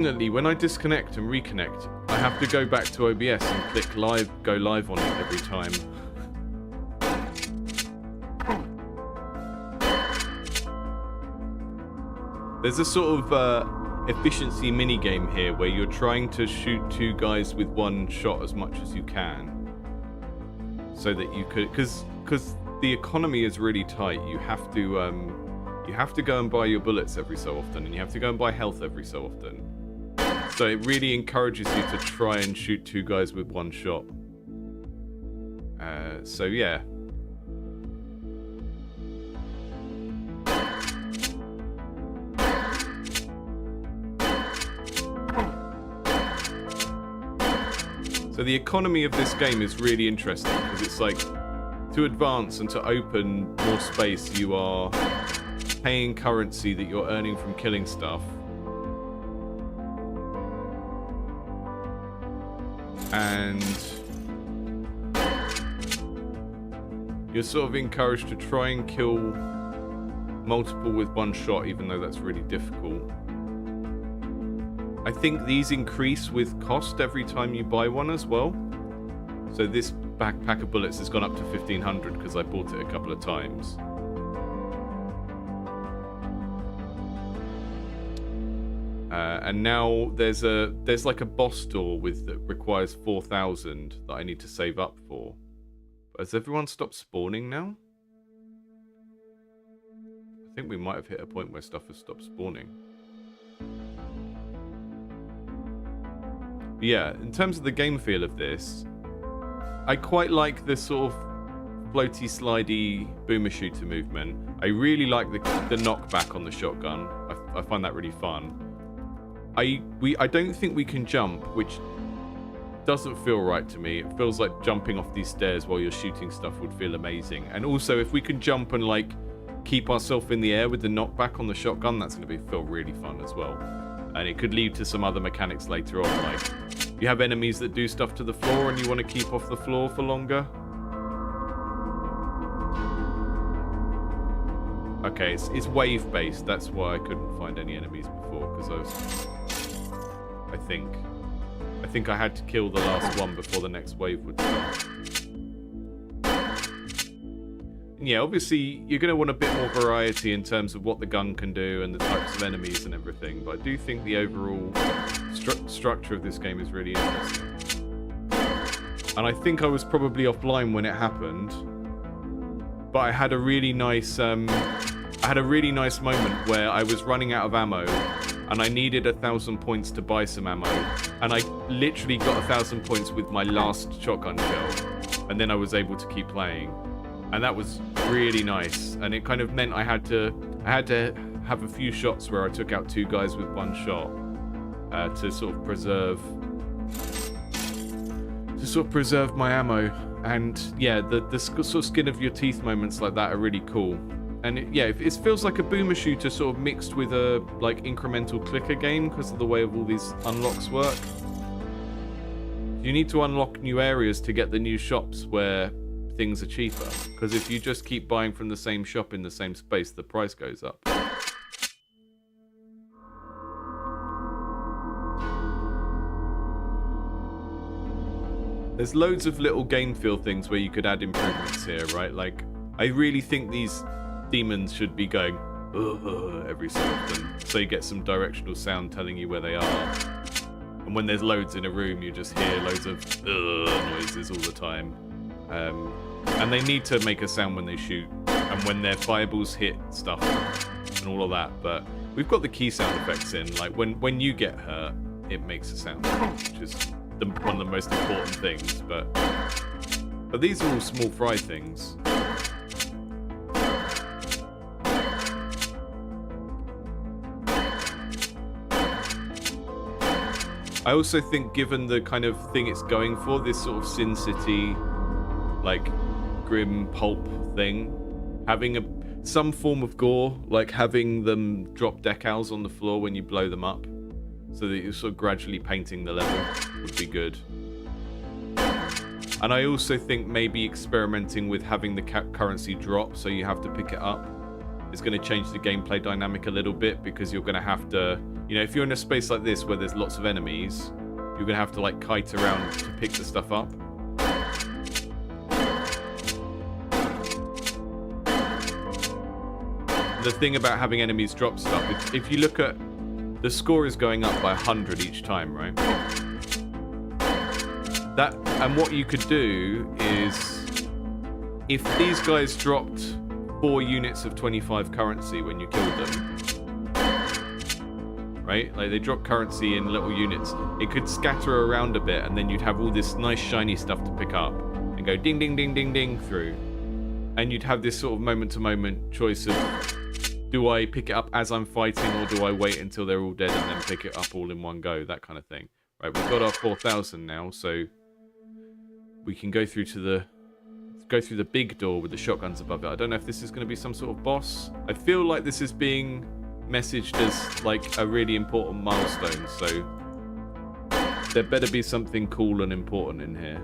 Unfortunately, when I disconnect and reconnect, I have to go back to OBS and click live, go live on it every time. There's a sort of efficiency mini game here where you're trying to shoot 2 guys with 1 shot as much as you can, so that you could, because the economy is really tight. You have to go and buy your bullets every so often, and you have to go and buy health every so often. So it really encourages you to try and shoot 2 guys with 1 shot. So yeah. So the economy of this game is really interesting, because it's like, to advance and to open more space, you are paying currency that you're earning from killing stuff. And you're sort of encouraged to try and kill multiple with 1 shot, even though that's really difficult. I think these increase with cost every time you buy one as well. So this backpack of bullets has gone up to 1500 because I bought it a couple of times. And now there's like a boss door that requires 4000 that I need to save up for. But has everyone stopped spawning now? I think we might have hit a point where stuff has stopped spawning. But yeah, in terms of the game feel of this, I quite like the sort of floaty, slidey boomer shooter movement. I really like the knockback on the shotgun. I find that really fun. I don't think we can jump, which doesn't feel right to me. It feels like jumping off these stairs while you're shooting stuff would feel amazing. And also, if we can jump and like keep ourselves in the air with the knockback on the shotgun, that's going to feel really fun as well. And it could lead to some other mechanics later on, like you have enemies that do stuff to the floor and you want to keep off the floor for longer. Okay, it's wave based. That's why I couldn't find any enemies before, because I think I had to kill the last one before the next wave would start. And yeah, obviously you're going to want a bit more variety in terms of what the gun can do and the types of enemies and everything, but I do think the overall structure of this game is really interesting. And I think I was probably offline when it happened, but I had a really nice moment where I was running out of ammo and I needed 1,000 points to buy some ammo, and I literally got 1,000 points with my last shotgun shell, and then I was able to keep playing, and that was really nice. And it kind of meant I had to have a few shots where I took out 2 guys with 1 shot to sort of preserve my ammo. And yeah, the sort of skin of your teeth moments like that are really cool. And it feels like a boomer shooter sort of mixed with a like incremental clicker game because of the way of all these unlocks work. You need to unlock new areas to get the new shops where things are cheaper, because if you just keep buying from the same shop in the same space, the price goes up. There's loads of little game feel things where you could add improvements here, right? Like, I really think these demons should be going every so often, so you get some directional sound telling you where they are. And when there's loads in a room, you just hear loads of noises all the time. And they need to make a sound when they shoot, and when their fireballs hit stuff, and all of that. But we've got the key sound effects in, like when you get hurt, it makes a sound, which is one of the most important things. But these are all small fry things. I also think, given the kind of thing it's going for, this sort of Sin City, like, grim pulp thing, having some form of gore, like having them drop decals on the floor when you blow them up, so that you're sort of gradually painting the level, would be good. And I also think maybe experimenting with having the currency drop so you have to pick it up is going to change the gameplay dynamic a little bit, because you're going to have to You know, if you're in a space like this where there's lots of enemies, you're gonna have to like kite around to pick the stuff up. The thing about having enemies drop stuff, if you look at the score is going up by 100 each time, right? That, and what you could do is, if these guys dropped 4 units of 25 currency when you killed them, right? Like they drop currency in little units, it could scatter around a bit, and then you'd have all this nice shiny stuff to pick up and go ding, ding, ding, ding, ding through. And you'd have this sort of moment-to-moment choice of, do I pick it up as I'm fighting, or do I wait until they're all dead and then pick it up all in one go? That kind of thing. Right, we've got our 4,000 now, so we can go through to the big door with the shotguns above it. I don't know if this is going to be some sort of boss. I feel like this is being messaged as like a really important milestone, so there better be something cool and important in here.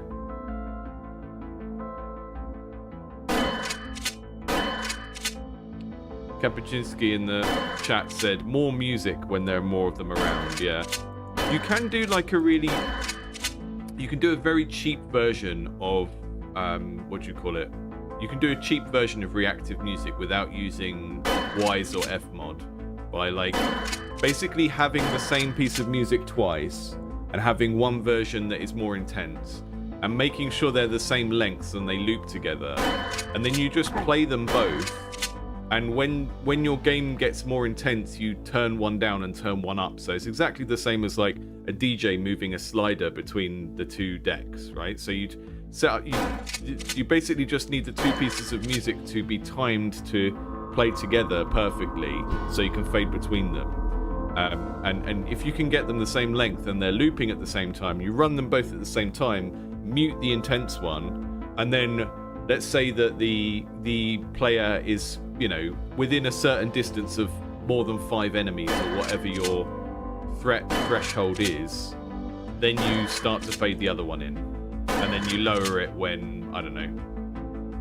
Kapuscinski in the chat said, more music when there are more of them around. Yeah. You can do like a really... You can do a very cheap version of... what do you call it? You can do a cheap version of reactive music without using Wise or Fmod. By like... basically having the same piece of music twice and having one version that is more intense. And making sure they're the same lengths and they loop together. And then you just play them both. And when your game gets more intense, you turn one down and turn one up. So it's exactly the same as like a DJ moving a slider between the two decks, right? So you'd set up, you basically just need the 2 pieces of music to be timed to play together perfectly, so you can fade between them. And if you can get them the same length and they're looping at the same time, you run them both at the same time, mute the intense one, and then let's say that the player is, you know, within a certain distance of more than 5 enemies or whatever your threat threshold is, then you start to fade the other one in. And then you lower it when, I don't know,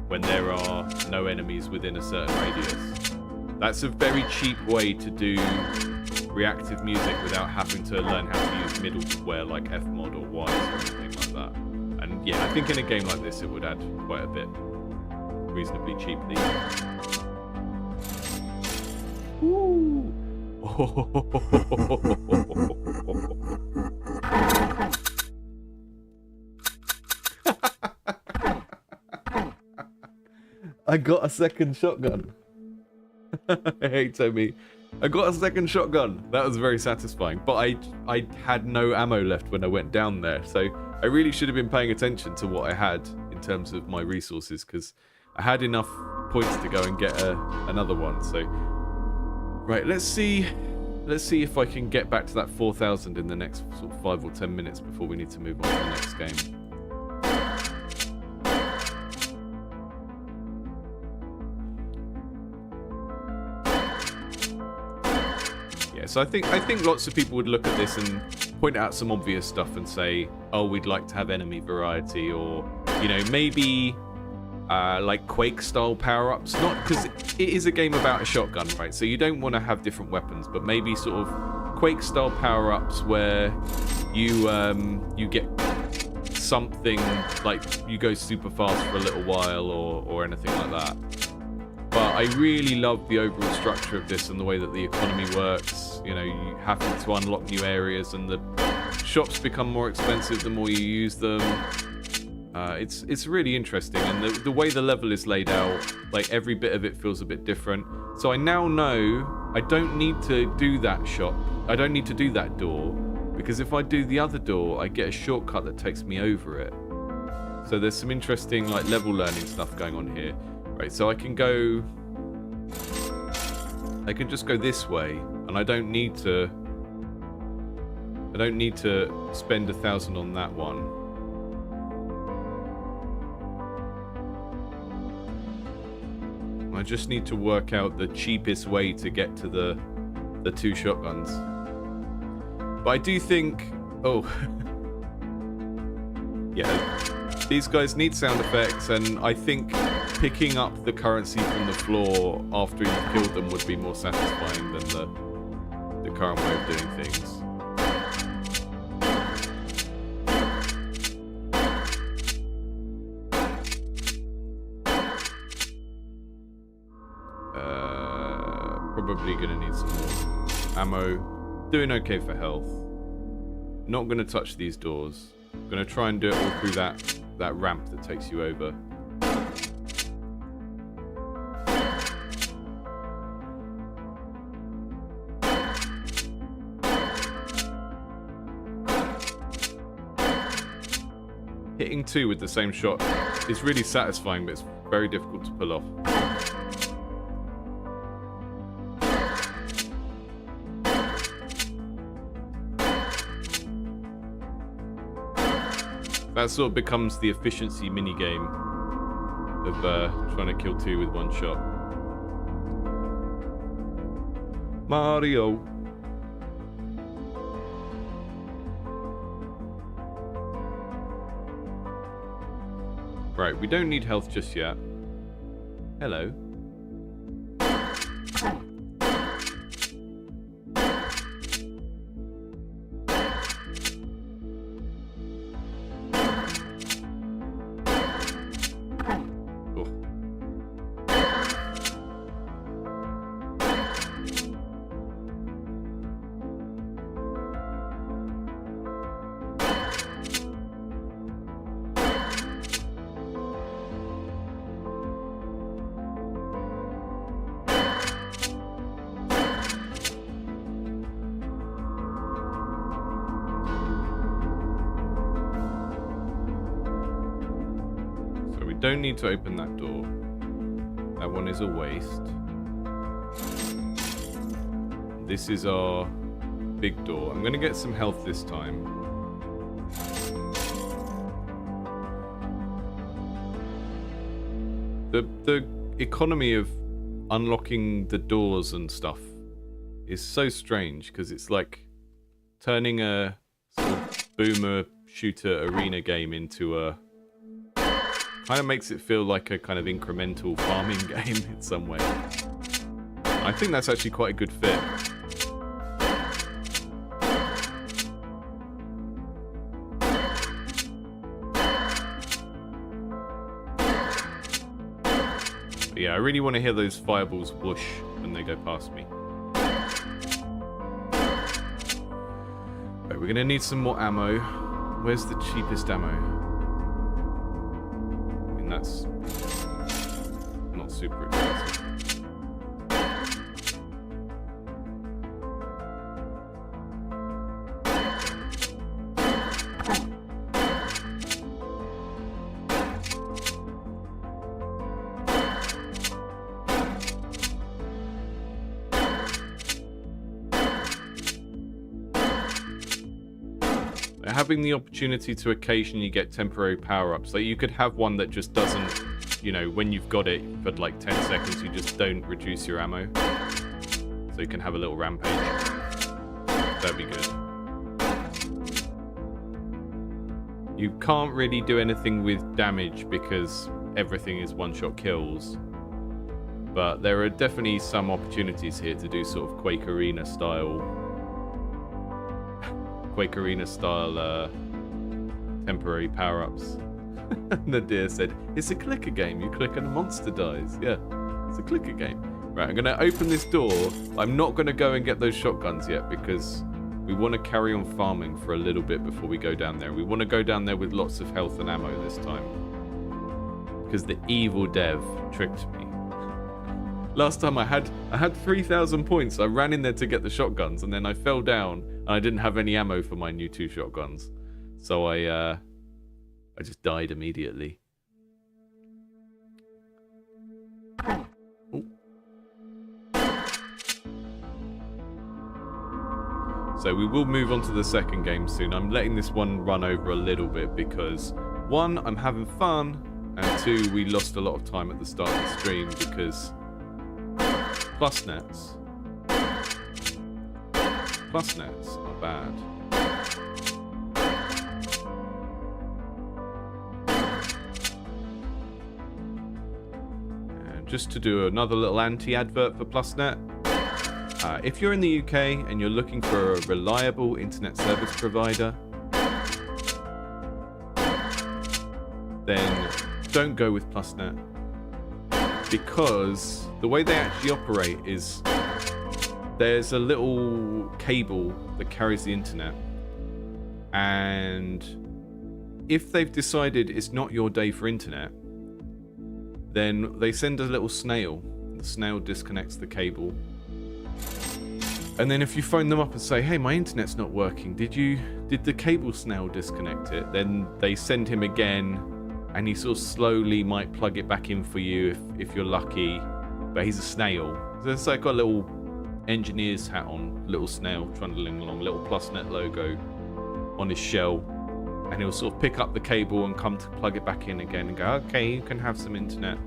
when there are no enemies within a certain radius. That's a very cheap way to do reactive music without having to learn how to use middleware like Fmod or Wise or anything like that. And yeah, I think in a game like this it would add quite a bit reasonably cheaply. Ooh. I got a second shotgun. Hey Tommy, I got a second shotgun. That was very satisfying. But I had no ammo left when I went down there, so I really should have been paying attention to what I had in terms of my resources, because I had enough points to go and get another one. So, right, let's see if I can get back to that 4,000 in the next sort of 5 or 10 minutes before we need to move on to the next game. Yeah, so I think lots of people would look at this and point out some obvious stuff and say, oh, we'd like to have enemy variety, or, you know, maybe like Quake style power-ups. Not because it is a game about a shotgun, right? So you don't want to have different weapons, but maybe sort of Quake style power-ups where you get something like you go super fast for a little while or anything like that. But I really love the overall structure of this and the way that the economy works. You know, you have to unlock new areas and the shops become more expensive the more you use them. It's really interesting, and the way the level is laid out, like every bit of it feels a bit different. So I now know I don't need to do that shop. I don't need to do that door, because if I do the other door, I get a shortcut that takes me over it. So there's some interesting like level learning stuff going on here. Right, so I can just go this way, and I don't need to spend 1,000 on that one. I just need to work out the cheapest way to get to the 2 shotguns. But I do think, oh, yeah, these guys need sound effects, and I think picking up the currency from the floor after you've killed them would be more satisfying than the current way of doing things. Probably gonna need some more ammo. Doing okay for health. Not gonna touch these doors. Gonna try and do it all through that ramp that takes you over. Hitting 2 with the same shot is really satisfying, but it's very difficult to pull off. That sort of becomes the efficiency minigame of trying to kill 2 with one shot. Mario. Right, we don't need health just yet. Hello. Don't need to open that door. That one is a waste. This is our big door. I'm going to get some health this time. The economy of unlocking the doors and stuff is so strange because it's like turning a sort of boomer shooter arena game into a kind of makes it feel like a kind of incremental farming game in some way. I think that's actually quite a good fit. But yeah, I really want to hear those fireballs whoosh when they go past me. Right, we're going to need some more ammo. Where's the cheapest ammo? That's not super expensive. Having the opportunity to occasionally get temporary power-ups. Like you could have one that just doesn't, you know, when you've got it for like 10 seconds, you just don't reduce your ammo. So you can have a little rampage. That'd be good. You can't really do anything with damage because everything is one-shot kills. But there are definitely some opportunities here to do sort of Quake Arena style temporary power-ups. Nadir said, it's a clicker game. You click and a monster dies. Yeah, it's a clicker game. Right, I'm going to open this door. I'm not going to go and get those shotguns yet because we want to carry on farming for a little bit before we go down there. We want to go down there with lots of health and ammo this time. Because the evil dev tricked me. Last time I had 3,000 points. I ran in there to get the shotguns and then I fell down and I didn't have any ammo for my new 2 shotguns. So I just died immediately. Ooh. So we will move on to the second game soon. I'm letting this one run over a little bit because 1, I'm having fun, and 2, we lost a lot of time at the start of the stream because plus nets are bad. And just to do another little anti-advert for PlusNet, If you're in the UK and you're looking for a reliable internet service provider, then don't go with PlusNet, because the way they actually operate is there's a little cable that carries the internet, and if they've decided it's not your day for internet, then they send a little snail. The snail disconnects the cable, and then if you phone them up and say, hey, my internet's not working, did the cable snail disconnect it? Then they send him again, and he sort of slowly might plug it back in for you if you're lucky, but he's a snail. So it's like got a little engineer's hat on, little snail trundling along, little PlusNet logo on his shell, and he'll sort of pick up the cable and come to plug it back in again and go, okay, you can have some internet.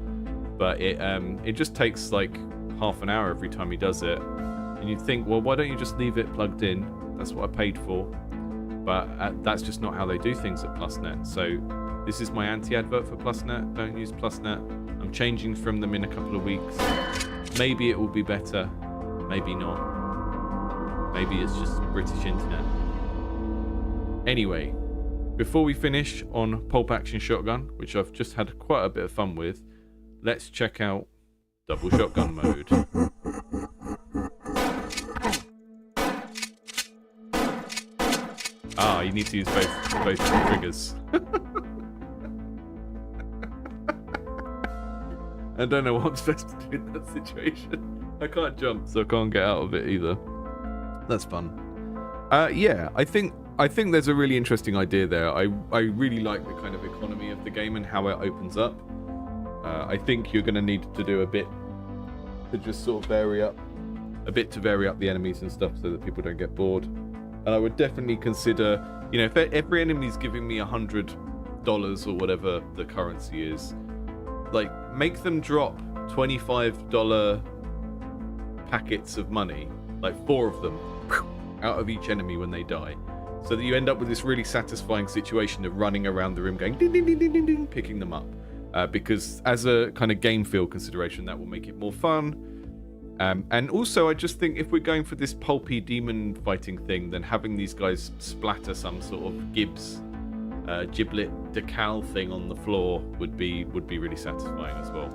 But it just takes like half an hour every time he does it, and you think, well, why don't you just leave it plugged in? That's what I paid for. But that's just not how they do things at PlusNet. So this is my anti-advert for PlusNet. Don't use PlusNet. I'm changing from them in a couple of weeks. Maybe it will be better. Maybe not. Maybe it's just British internet. Anyway, before we finish on Pulp Action Shotgun, which I've just had quite a bit of fun with, let's check out Double Shotgun mode. Ah, you need to use both triggers. I don't know what I'm supposed to do in that situation. I can't jump, so I can't get out of it either. That's fun. Yeah, I think there's a really interesting idea there. I really like the kind of economy of the game and how it opens up. I think you're going to need to do a bit to just sort of vary up the enemies and stuff so that people don't get bored. And I would definitely consider, you know, if every enemy's giving me $100 or whatever the currency is, like, make them drop $25 packets of money, like 4 of them, out of each enemy when they die, so that you end up with this really satisfying situation of running around the room going ding ding ding ding ding ding, picking them up, because as a kind of game feel consideration, that will make it more fun. And also, I just think if we're going for this pulpy demon fighting thing, then having these guys splatter some sort of giblet decal thing on the floor would be really satisfying as well.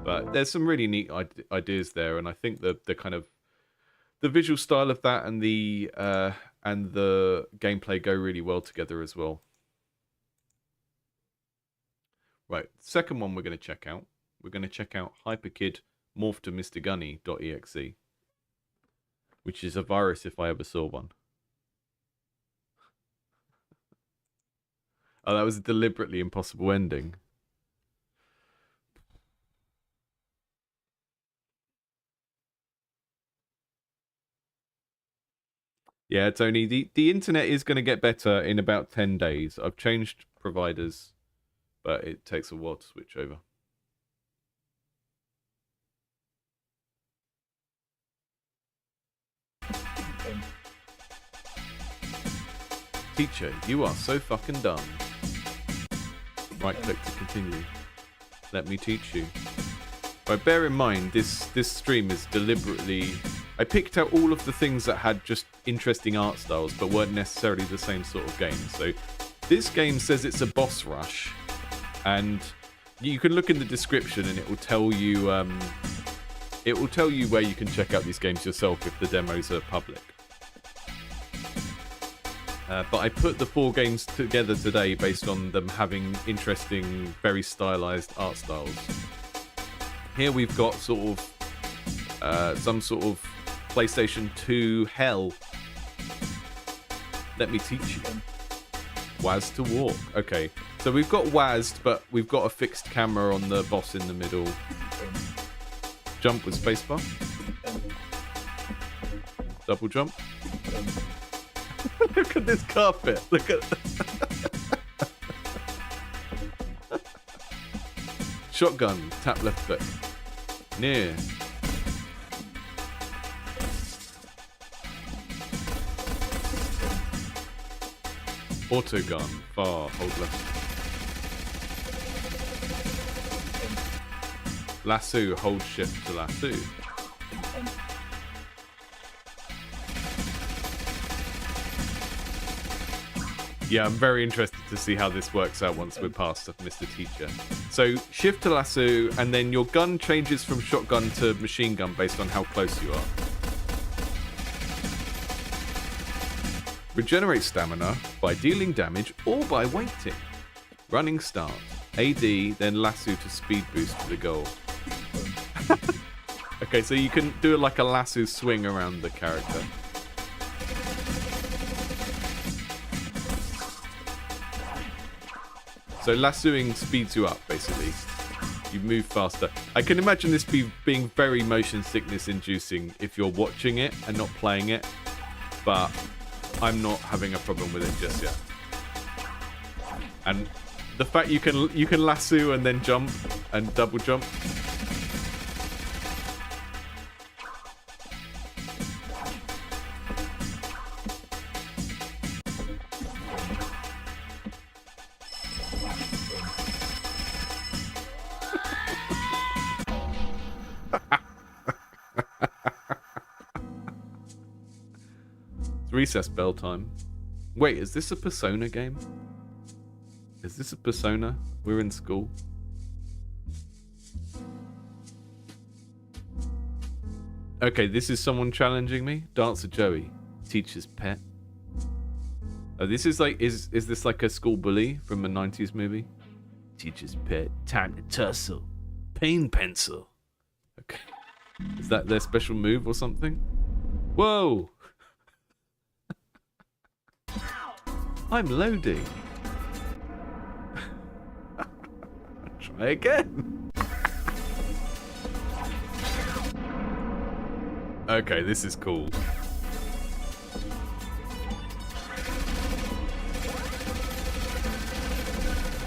But there's some really neat ideas there, and I think the kind of the visual style of that and the gameplay go really well together as well. Right, second one we're going to check out. We're going to check out Hyperkid Morph to Mr. Gunny.exe, which is a virus if I ever saw one. Oh, that was a deliberately impossible ending. Yeah, Tony, the internet is going to get better in about 10 days. I've changed providers, but it takes a while to switch over. Teacher, you are so fucking dumb. Right click to continue. Let me teach you. Right, bear in mind, this stream is deliberately... I picked out all of the things that had just interesting art styles, but weren't necessarily the same sort of game. So this game says it's a boss rush, and you can look in the description and it will tell you where you can check out these games yourself if the demos are public. But I put the 4 games together today based on them having interesting, very stylized art styles. Here we've got sort of some sort of PlayStation 2 hell. Let me teach you. Waz to walk. Okay, so we've got Wazed, but we've got a fixed camera on the boss in the middle. Jump with spacebar. Double jump. Look at this carpet. Look at... Shotgun. Tap left click. Near. Auto gun. Far. Hold left. Lasso. Hold shift to lasso. Yeah, I'm very interested to see how this works out once we're past Mr. Teacher. So, shift to lasso, and then your gun changes from shotgun to machine gun based on how close you are. Regenerate stamina by dealing damage or by waiting. Running start. AD, then lasso to speed boost for the goal. Okay, so you can do it like a lasso swing around the character. So lassoing speeds you up, basically. You move faster. I can imagine this being very motion sickness inducing if you're watching it and not playing it, but I'm not having a problem with it just yet. And the fact you can lasso and then jump and double jump. Recess bell time. Wait, is this a Persona game? Is this a Persona? We're in school. Okay, this is someone challenging me. Dancer Joey, teacher's pet. Oh, this is like is this like a school bully from a 90s movie? Teacher's pet, time to tussle. Pain pencil. Okay. Is that their special move or something? Whoa! I'm loading. Try again. Okay, this is cool.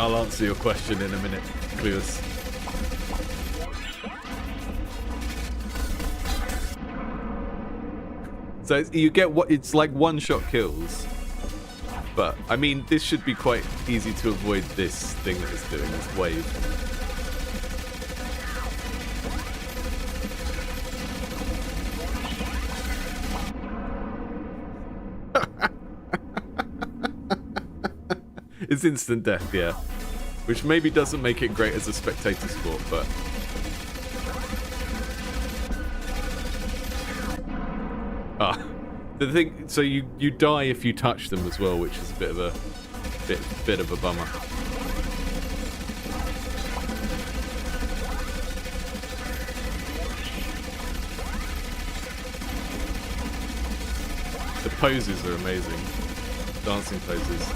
I'll answer your question in a minute, Clueless. So you get what it's like one-shot kills. But, I mean, this should be quite easy to avoid this thing that it's doing, this wave. It's instant death, yeah. Which maybe doesn't make it great as a spectator sport, but... Ah. The thing, so you die if you touch them as well, which is a bit of a bummer. The poses are amazing, dancing poses.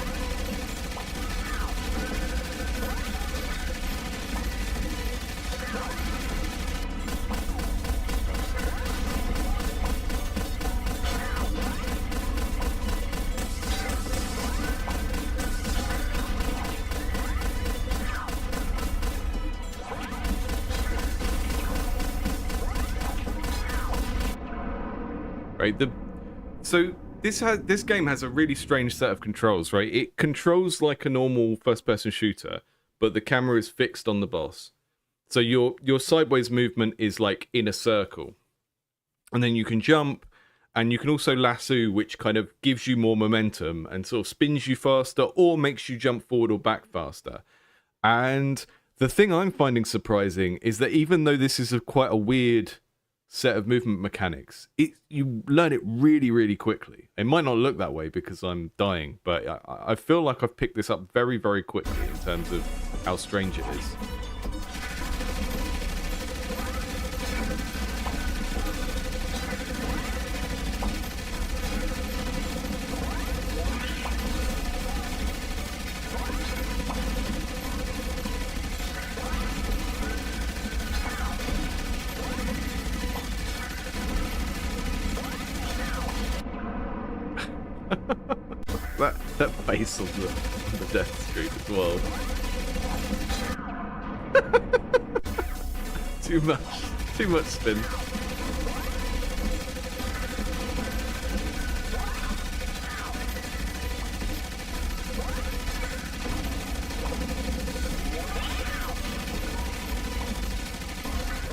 Right, so this game has a really strange set of controls, right? It controls like a normal first-person shooter, but the camera is fixed on the boss. So your sideways movement is like in a circle, and then you can jump, and you can also lasso, which kind of gives you more momentum and sort of spins you faster or makes you jump forward or back faster. And the thing I'm finding surprising is that even though this is quite a weird set of movement mechanics, you learn it really, really quickly. It might not look that way because I'm dying, but I feel like I've picked this up very, very quickly in terms of how strange it is. that face on the death streak as well. Too much spin.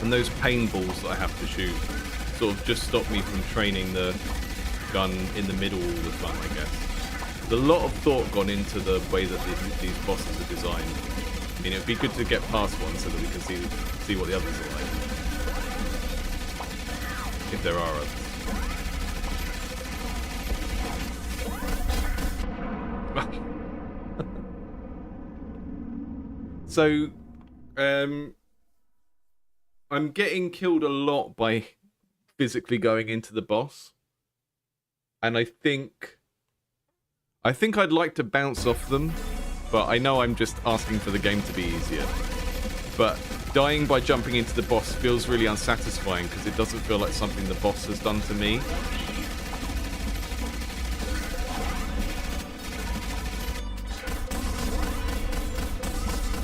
And those paintballs that I have to shoot sort of just stop me from training the gun in the middle all the time, I guess. There's a lot of thought gone into the way that these bosses are designed. I mean, it'd be good to get past one so that we can see what the others are like. If there are others. So, I'm getting killed a lot by physically going into the boss. And I think I'd like to bounce off them, but I know I'm just asking for the game to be easier. But dying by jumping into the boss feels really unsatisfying because it doesn't feel like something the boss has done to me.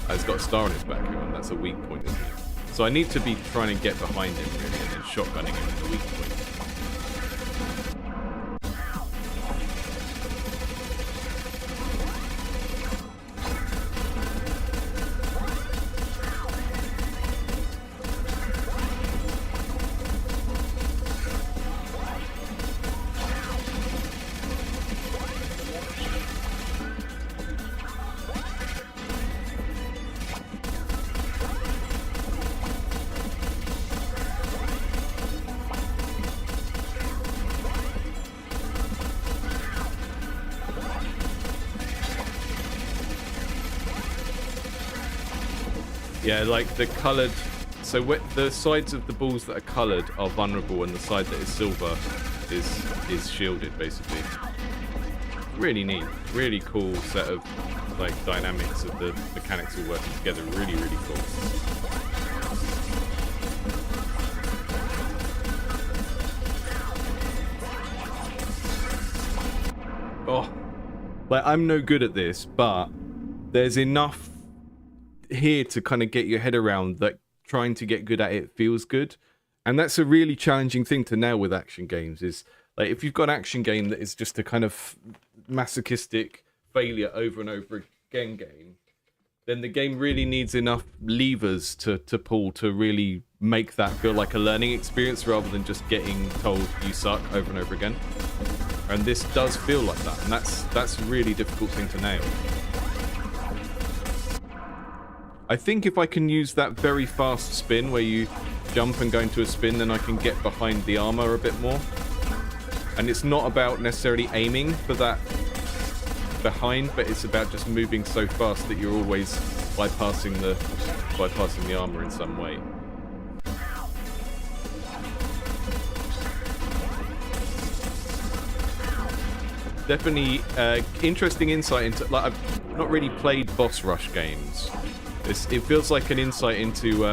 Oh, he's got a star on his back, and that's a weak point, isn't it? So I need to be trying to get behind him, really, and then shotgunning him at the weak point. Yeah, like the coloured... So the sides of the balls that are coloured are vulnerable and the side that is silver is shielded, basically. Really neat. Really cool set of like dynamics of the mechanics all working together. Really, really cool. Oh, like I'm no good at this, but there's enough here to kind of get your head around that trying to get good at it feels good. And that's a really challenging thing to nail with action games, is like if you've got an action game that is just a kind of masochistic failure over and over again game, then the game really needs enough levers to pull to really make that feel like a learning experience rather than just getting told you suck over and over again. And this does feel like that, and that's a really difficult thing to nail. I think if I can use that very fast spin where you jump and go into a spin, then I can get behind the armor a bit more. And it's not about necessarily aiming for that behind, but it's about just moving so fast that you're always bypassing the armor in some way. Definitely interesting insight into, like, I've not really played boss rush games. It feels like an insight into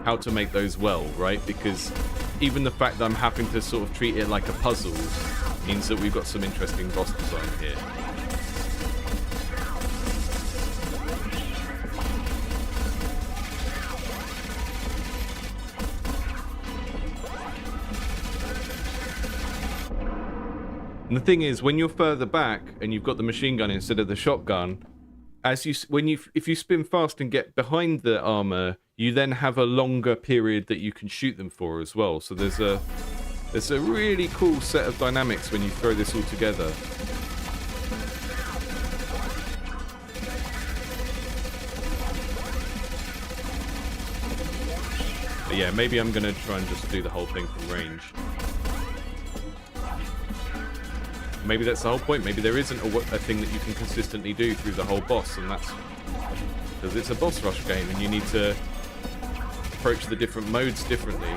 how to make those well, right? Because even the fact that I'm having to sort of treat it like a puzzle means that we've got some interesting boss design here. And the thing is, when you're further back and you've got the machine gun instead of the shotgun, if you spin fast and get behind the armor, you then have a longer period that you can shoot them for as well. So there's a really cool set of dynamics when you throw this all together. But yeah, maybe I'm gonna try and just do the whole thing from range. Maybe that's the whole point. Maybe there isn't a thing that you can consistently do through the whole boss, and that's because it's a boss rush game and you need to approach the different modes differently.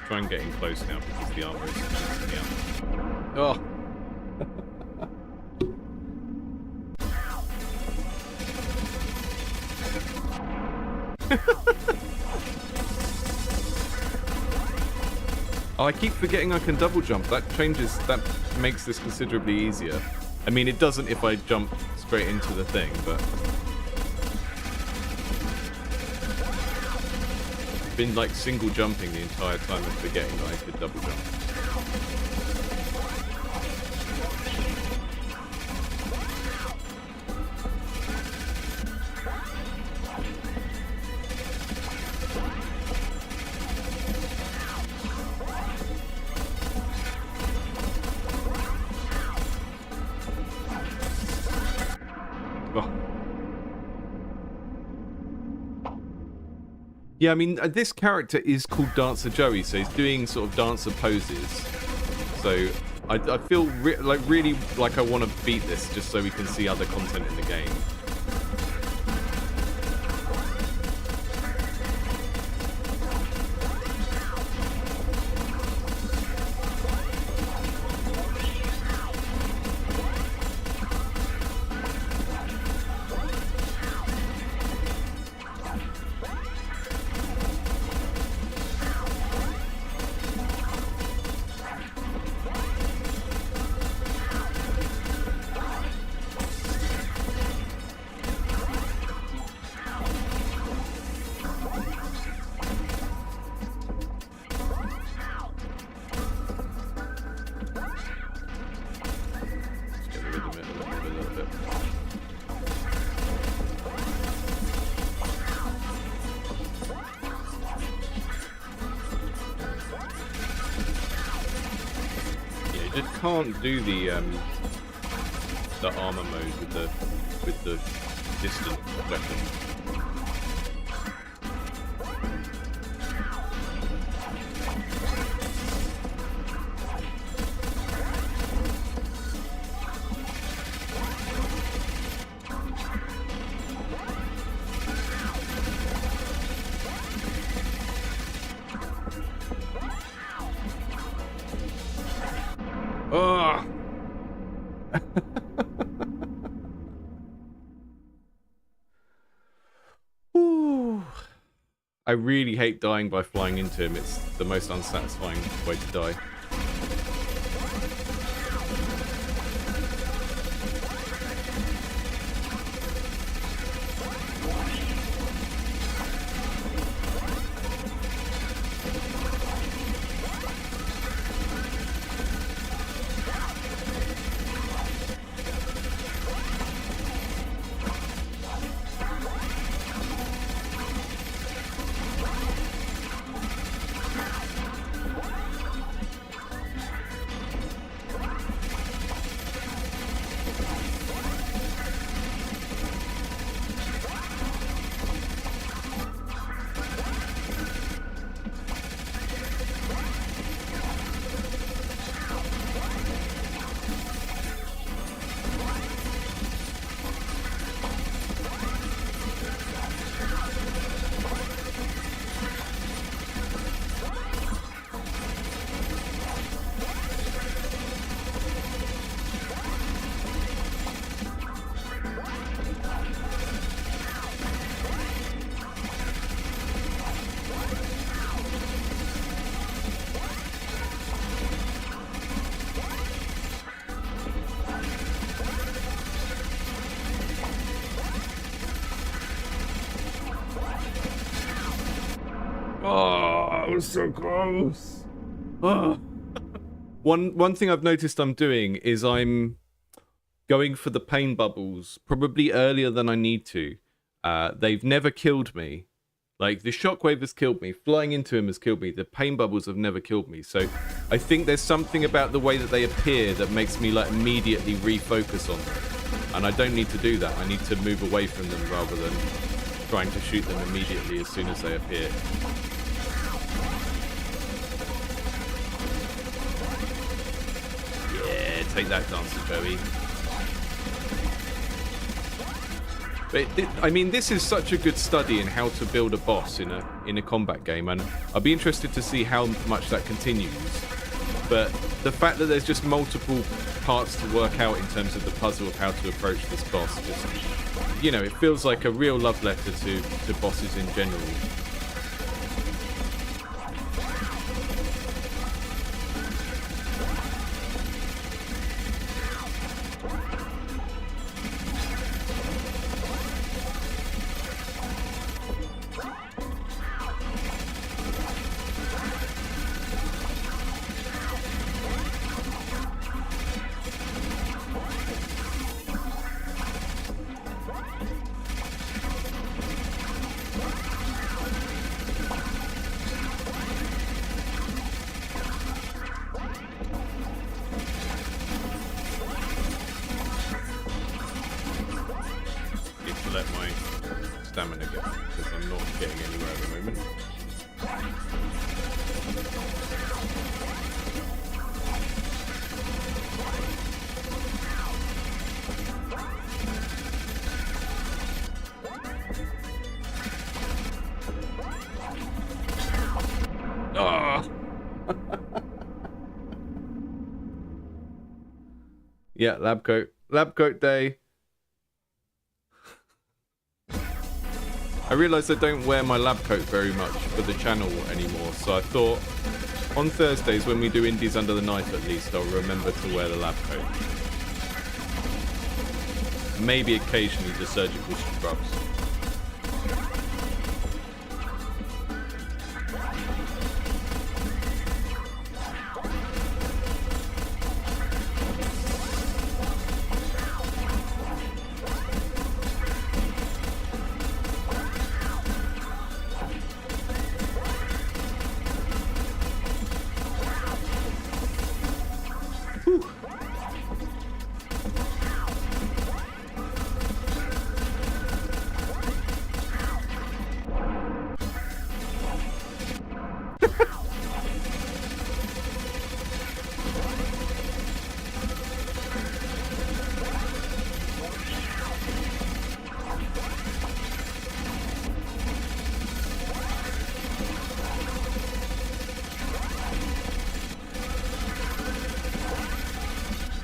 Try and get in close now because the armor is messing me up. Oh. Oh, I keep forgetting I can double jump. That makes this considerably easier. I mean, it doesn't if I jump straight into the thing, but I've been like single jumping the entire time and forgetting that I could double jump. Oh. Yeah, I mean, this character is called Dancer Joey, so he's doing sort of dancer poses. So I feel really like I want to beat this just so we can see other content in the game. Can't do the armor mode with the distant weapon. I really hate dying by flying into him. It's the most unsatisfying way to die. So close. Oh. One thing I've noticed I'm doing is I'm going for the pain bubbles probably earlier than I need to. They've never killed me. Like, the shockwave has killed me. Flying into him has killed me. The pain bubbles have never killed me. So I think there's something about the way that they appear that makes me like immediately refocus on them. And I don't need to do that. I need to move away from them rather than trying to shoot them immediately as soon as they appear. Take that, Dancer Joey. But I mean, this is such a good study in how to build a boss in a combat game, and I'll be interested to see how much that continues. But the fact that there's just multiple parts to work out in terms of the puzzle of how to approach this boss, just, you know, it feels like a real love letter to bosses in general. let my stamina go, because I'm not getting anywhere at the moment. Ah! Yeah, lab coat. Lab coat day. I realised I don't wear my lab coat very much for the channel anymore, so I thought on Thursdays when we do Indies Under the Knife at least, I'll remember to wear the lab coat. Maybe occasionally the surgical scrubs.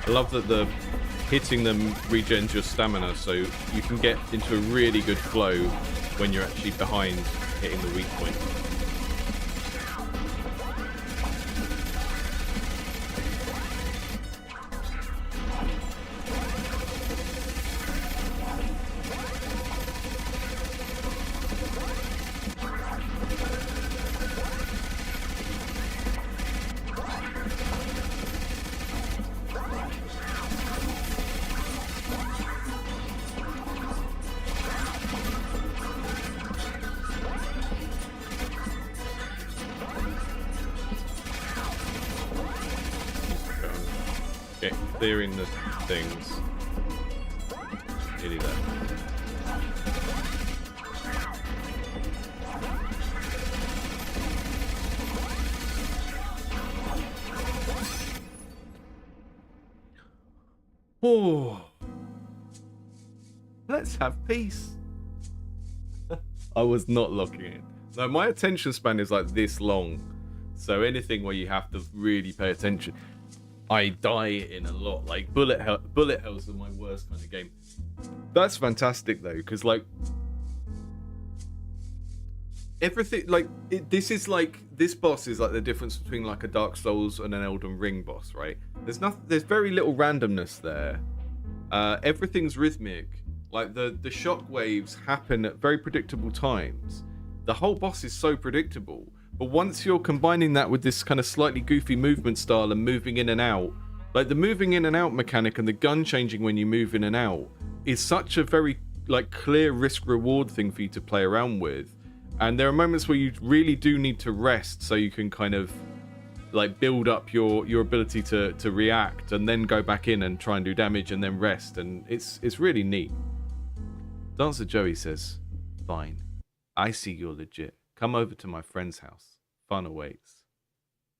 I love that the hitting them regens your stamina, so you can get into a really good flow when you're actually behind hitting the weak point. Clearing the things. Nearly there. Oh, let's have peace. I was not locking in. No, my attention span is like this long, so anything where you have to really pay attention, I die in a lot. Like bullet hells are my worst kind of game. That's fantastic though, because like everything, like this boss is like the difference between like a Dark Souls and an Elden Ring boss, right? There's very little randomness there. Everything's rhythmic. Like the shock waves happen at very predictable times. The whole boss is so predictable. But once you're combining that with this kind of slightly goofy movement style and moving in and out, like the moving in and out mechanic and the gun changing when you move in and out is such a very like clear risk reward thing for you to play around with. And there are moments where you really do need to rest so you can kind of like build up your ability to react and then go back in and try and do damage and then rest. And it's really neat. Dancer Joey says, fine, I see you're legit. Come over to my friend's house. Fun awaits.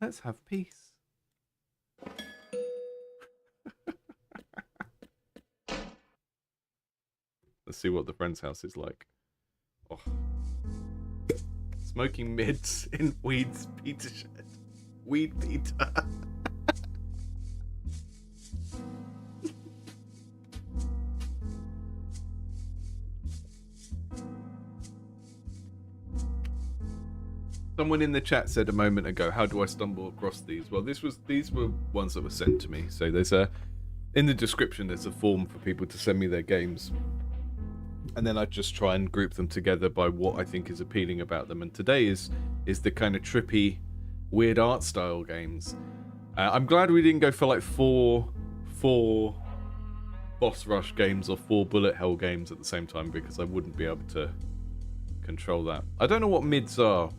Let's have peace. Let's see what the friend's house is like. Oh. Smoking mids in Weed's Pizza Shed. Weed Pizza. Someone in the chat said a moment ago, how do I stumble across these? Well, these were ones that were sent to me. So there's in the description, there's a form for people to send me their games. And then I just try and group them together by what I think is appealing about them. And today is the kind of trippy, weird art style games. I'm glad we didn't go for like four boss rush games or 4 bullet hell games at the same time, because I wouldn't be able to control that. I don't know what mids are.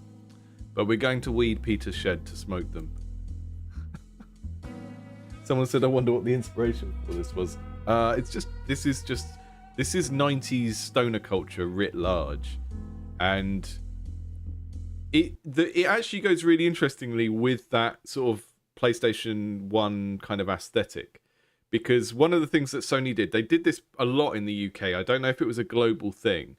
But we're going to Weed Peter's shed to smoke them. Someone said, I wonder what the inspiration for this was. This This is 90s stoner culture writ large, and it actually goes really interestingly with that sort of PlayStation 1 kind of aesthetic, because one of the things that Sony did, they did this a lot in the UK. I don't know if it was a global thing,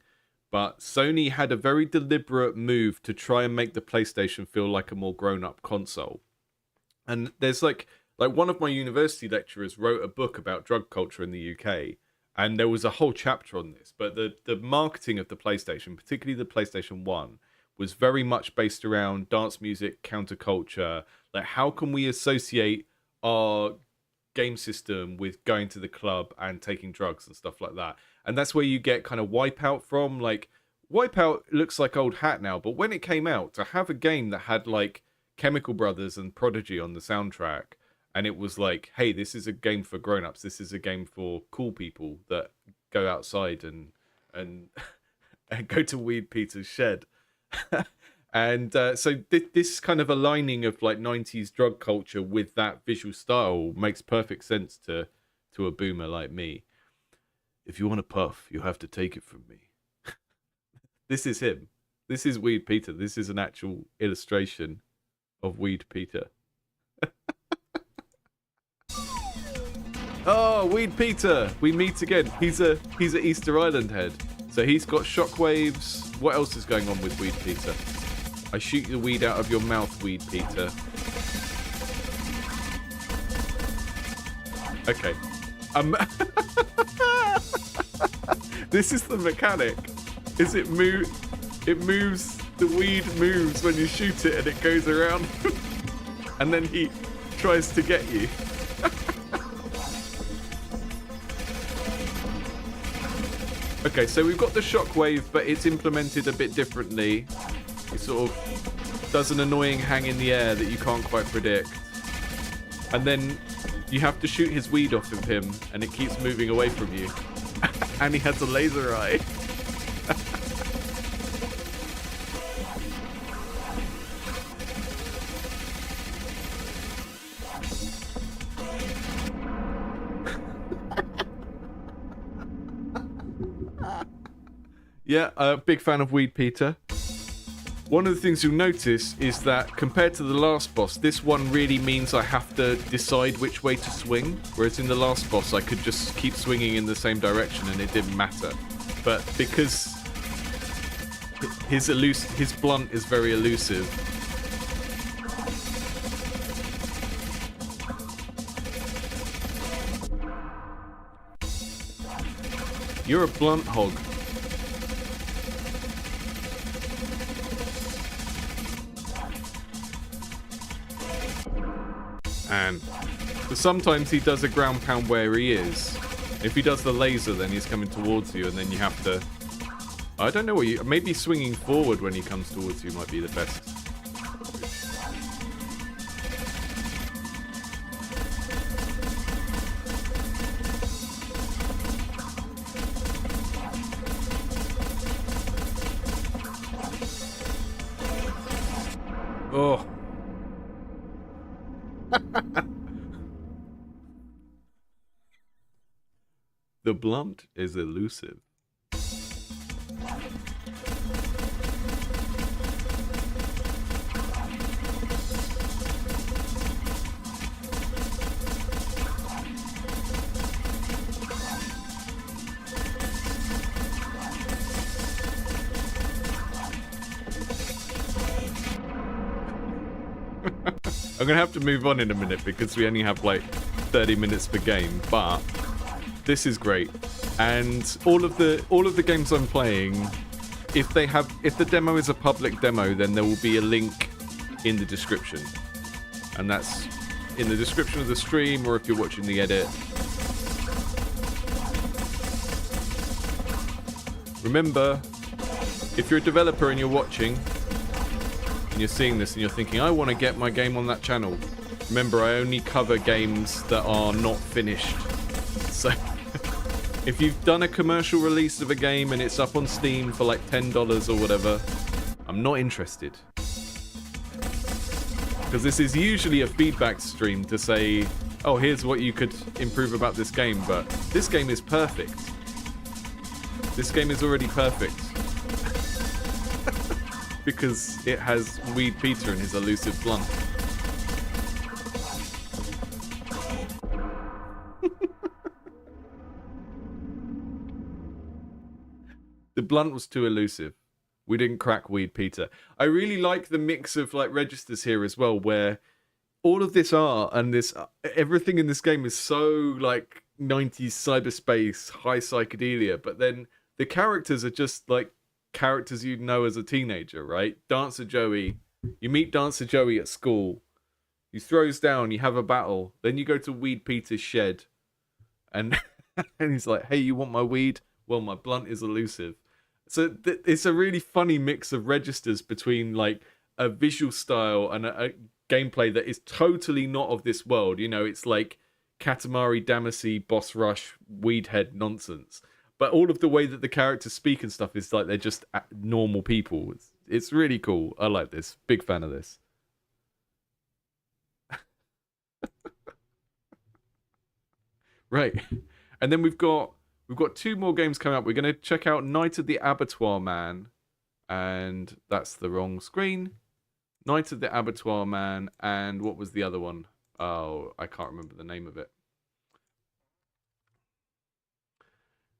but Sony had a very deliberate move to try and make the PlayStation feel like a more grown-up console. And there's like one of my university lecturers wrote a book about drug culture in the UK, and there was a whole chapter on this. But the marketing of the PlayStation, particularly the PlayStation 1, was very much based around dance music, counterculture. Like, how can we associate our game system with going to the club and taking drugs and stuff like that? And that's where you get kind of Wipeout from. Like, Wipeout looks like old hat now, but when it came out, to have a game that had like Chemical Brothers and Prodigy on the soundtrack, and it was like, hey, this is a game for grown-ups, this is a game for cool people that go outside and and go to Weed Peter's shed. And so this kind of aligning of like 90s drug culture with that visual style makes perfect sense to a boomer like me. If you want a puff, you have to take it from me. This is him. This is Weed Peter. This is an actual illustration of Weed Peter. Oh, Weed Peter! We meet again. He's a Easter Island head. So he's got shockwaves. What else is going on with Weed Peter? I shoot the weed out of your mouth, Weed Peter. Okay. This is the mechanic. Is it moves, the weed moves when you shoot it and it goes around. And then he tries to get you. Okay, so we've got the shockwave, but it's implemented a bit differently. It sort of does an annoying hang in the air that you can't quite predict. And then you have to shoot his weed off of him, and it keeps moving away from you. And he has a laser eye. Yeah, a big fan of Weed Peter. One of the things you'll notice is that compared to the last boss, this one really means I have to decide which way to swing, whereas in the last boss I could just keep swinging in the same direction and it didn't matter. But because his blunt is very elusive, you're a blunt hog. And sometimes he does a ground pound where he is. If he does the laser, then he's coming towards you, and then you have to... I don't know what you... Maybe swinging forward when he comes towards you might be the best. Oh. The blunt is elusive. I'm gonna have to move on in a minute because we only have like 30 minutes per game, but this is great. And all of the games I'm playing, if the demo is a public demo, then there will be a link in the description. And that's in the description of the stream, or if you're watching the edit. Remember, if you're a developer and you're watching, and you're seeing this and you're thinking, I want to get my game on that channel. Remember, I only cover games that are not finished. So, if you've done a commercial release of a game and it's up on Steam for like $10 or whatever, I'm not interested. Because this is usually a feedback stream to say, oh, here's what you could improve about this game, but this game is perfect. This game is already perfect. Because it has Weed Peter and his elusive blunt. The blunt was too elusive. We didn't crack Weed Peter. I really like the mix of like registers here as well, where all of this art and this everything in this game is so like 90s cyberspace, high psychedelia, but then the characters are just like characters you'd know as a teenager, right? Dancer Joey. You meet Dancer Joey at school. He throws down, you have a battle. Then you go to Weed Peter's shed. And and he's like, hey, you want my weed? Well, my blunt is elusive. So it's a really funny mix of registers between like a visual style and a gameplay that is totally not of this world. You know, it's like Katamari Damacy, Boss Rush, Weedhead nonsense. But all of the way that the characters speak and stuff is like they're just normal people. It's really cool. I like this. Big fan of this. Right. And then we've got 2 more games coming up. We're going to check out Night of the Abattoir Man. And that's the wrong screen. Night of the Abattoir Man. And what was the other one? Oh, I can't remember the name of it.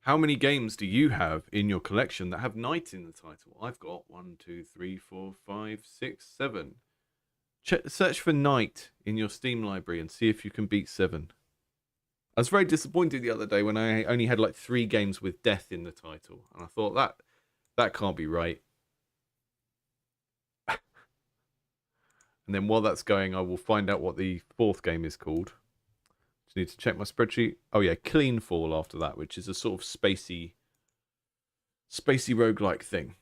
How many games do you have in your collection that have Night in the title? I've got 1, 2, 3, 4, 5, 6, 7. Search for Night in your Steam library and see if you can beat 7. I was very disappointed the other day when I only had like 3 games with death in the title. And I thought, that can't be right. And then while that's going, I will find out what the 4th game is called. Just need to check my spreadsheet. Oh yeah, Cleanall after that, which is a sort of spacey roguelike thing.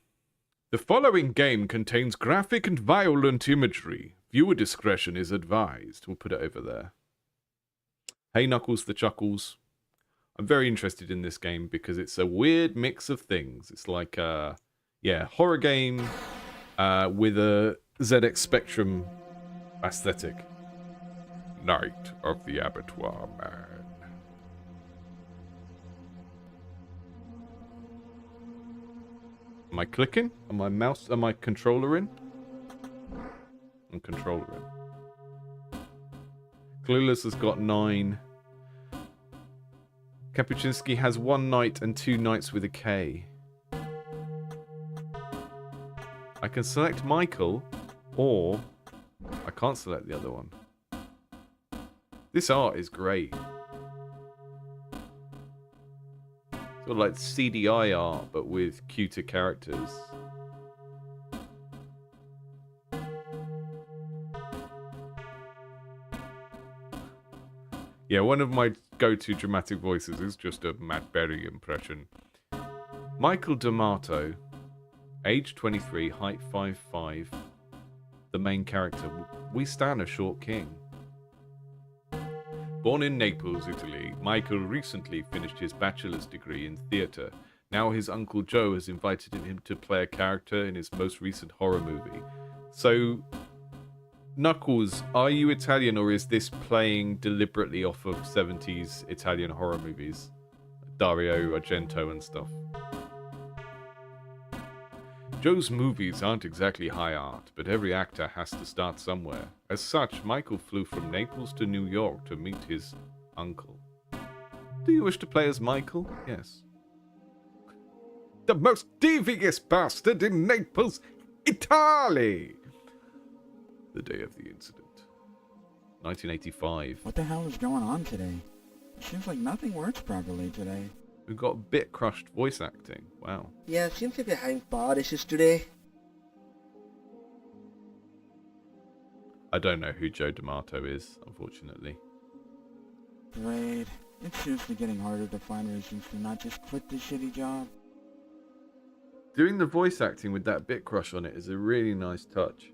The following game contains graphic and violent imagery. Viewer discretion is advised. We'll put it over there. Hey Knuckles the Chuckles. I'm very interested in this game because it's a weird mix of things. It's like horror game with a ZX Spectrum aesthetic. Night of the Abattoir Man. Am I clicking? Am I controller in? I'm controller in. Clueless has got 9. Kapuczynski has 1 night and 2 nights with a K. I can select Michael, or I can't select the other one. This art is great. Sort of like CDI art, but with cuter characters. Yeah, one of my go-to dramatic voices is just a Matt Berry impression. Michael D'Amato, age 23, height 5'5", the main character. We stand a short king. Born in Naples, Italy, Michael recently finished his bachelor's degree in theatre. Now his Uncle Joe has invited him to play a character in his most recent horror movie. So, Knuckles, are you Italian or is this playing deliberately off of 70s Italian horror movies? Dario Argento and stuff. Joe's movies aren't exactly high art, but every actor has to start somewhere. As such, Michael flew from Naples to New York to meet his uncle. Do you wish to play as Michael? Yes. The most devious bastard in Naples, Italy! The day of the incident. 1985. What the hell is going on today? It seems like nothing works properly today. We've got bit crushed voice acting. Wow. Yeah, it seems like we're having power issues today. I don't know who Joe D'Amato is, unfortunately. Great. It's seriously getting harder to find reasons to not just quit this shitty job. Doing the voice acting with that bit crush on it is a really nice touch.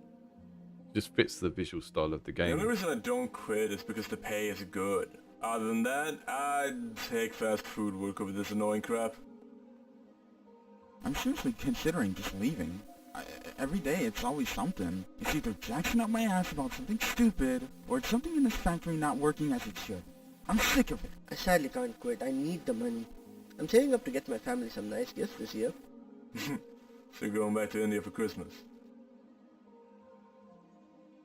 Just fits the visual style of the game. The only reason I don't quit is because the pay is good. Other than that, I'd take fast food work over this annoying crap. I'm seriously considering just leaving. Every day it's always something. It's either Jackson up my ass about something stupid, or it's something in this factory not working as it should. I'm sick of it. I sadly can't quit. I need the money. I'm saving up to get my family some nice gifts this year. So you're going back to India for Christmas?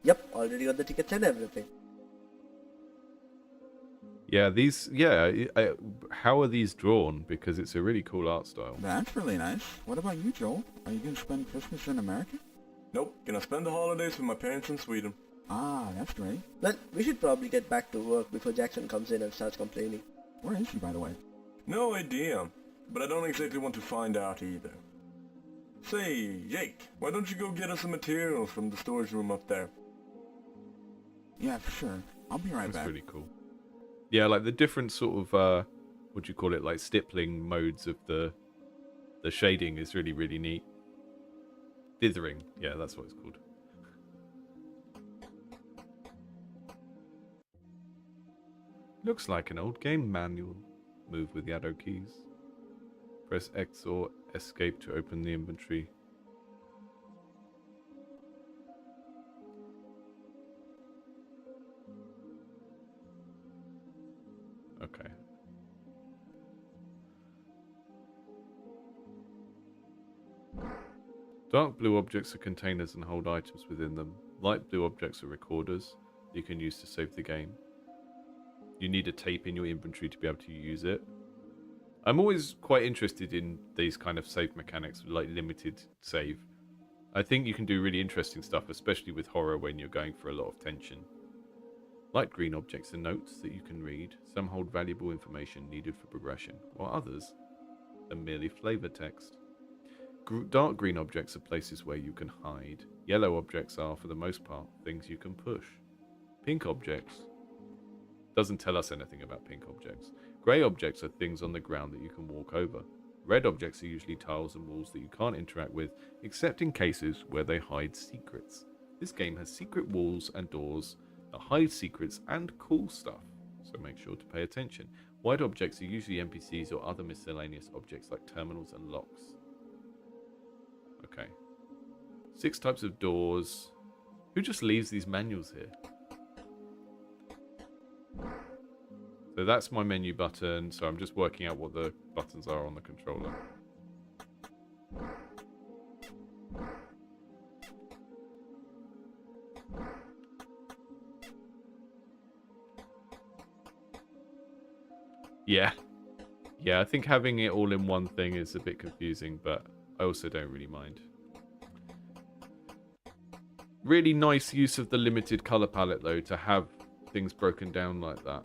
Yep, already got the tickets and everything. Yeah, these. Yeah, how are these drawn? Because it's a really cool art style. That's really nice. What about you, Joel? Are you gonna spend Christmas in America? Nope, gonna spend the holidays with my parents in Sweden. Ah, that's great. Well, we should probably get back to work before Jackson comes in and starts complaining. Where is he, by the way? No idea, but I don't exactly want to find out either. Say, Jake, why don't you go get us some materials from the storage room up there? Yeah, for sure. I'll be right That's back. really cool. Yeah, like the different sort of what do you call it? Like stippling modes of the shading is really, really neat. Dithering, yeah, that's what it's called. Looks like an old game manual. Move with the arrow keys. Press X or Escape to open the inventory. Okay. Dark blue objects are containers and hold items within them. Light blue objects are recorders that you can use to save the game. You need a tape in your inventory to be able to use it. I'm always quite interested in these kind of save mechanics, like limited save. I think you can do really interesting stuff, especially with horror when you're going for a lot of tension. Light green objects are notes that you can read. Some hold valuable information needed for progression, while others are merely flavor text. Dark green objects are places where you can hide. Yellow objects are, for the most part, things you can push. Pink objects doesn't tell us anything about pink objects. Grey objects are things on the ground that you can walk over. Red objects are usually tiles and walls that you can't interact with, except in cases where they hide secrets. This game has secret walls and doors that hide secrets and cool stuff, so make sure to pay attention. White objects are usually NPCs or other miscellaneous objects like terminals and locks. Okay. 6 types of doors. Who just leaves these manuals here? So that's my menu button, so I'm just working out what the buttons are on the controller. Yeah. Yeah, I think having it all in one thing is a bit confusing, but I also don't really mind. Really nice use of the limited color palette, though, to have things broken down like that.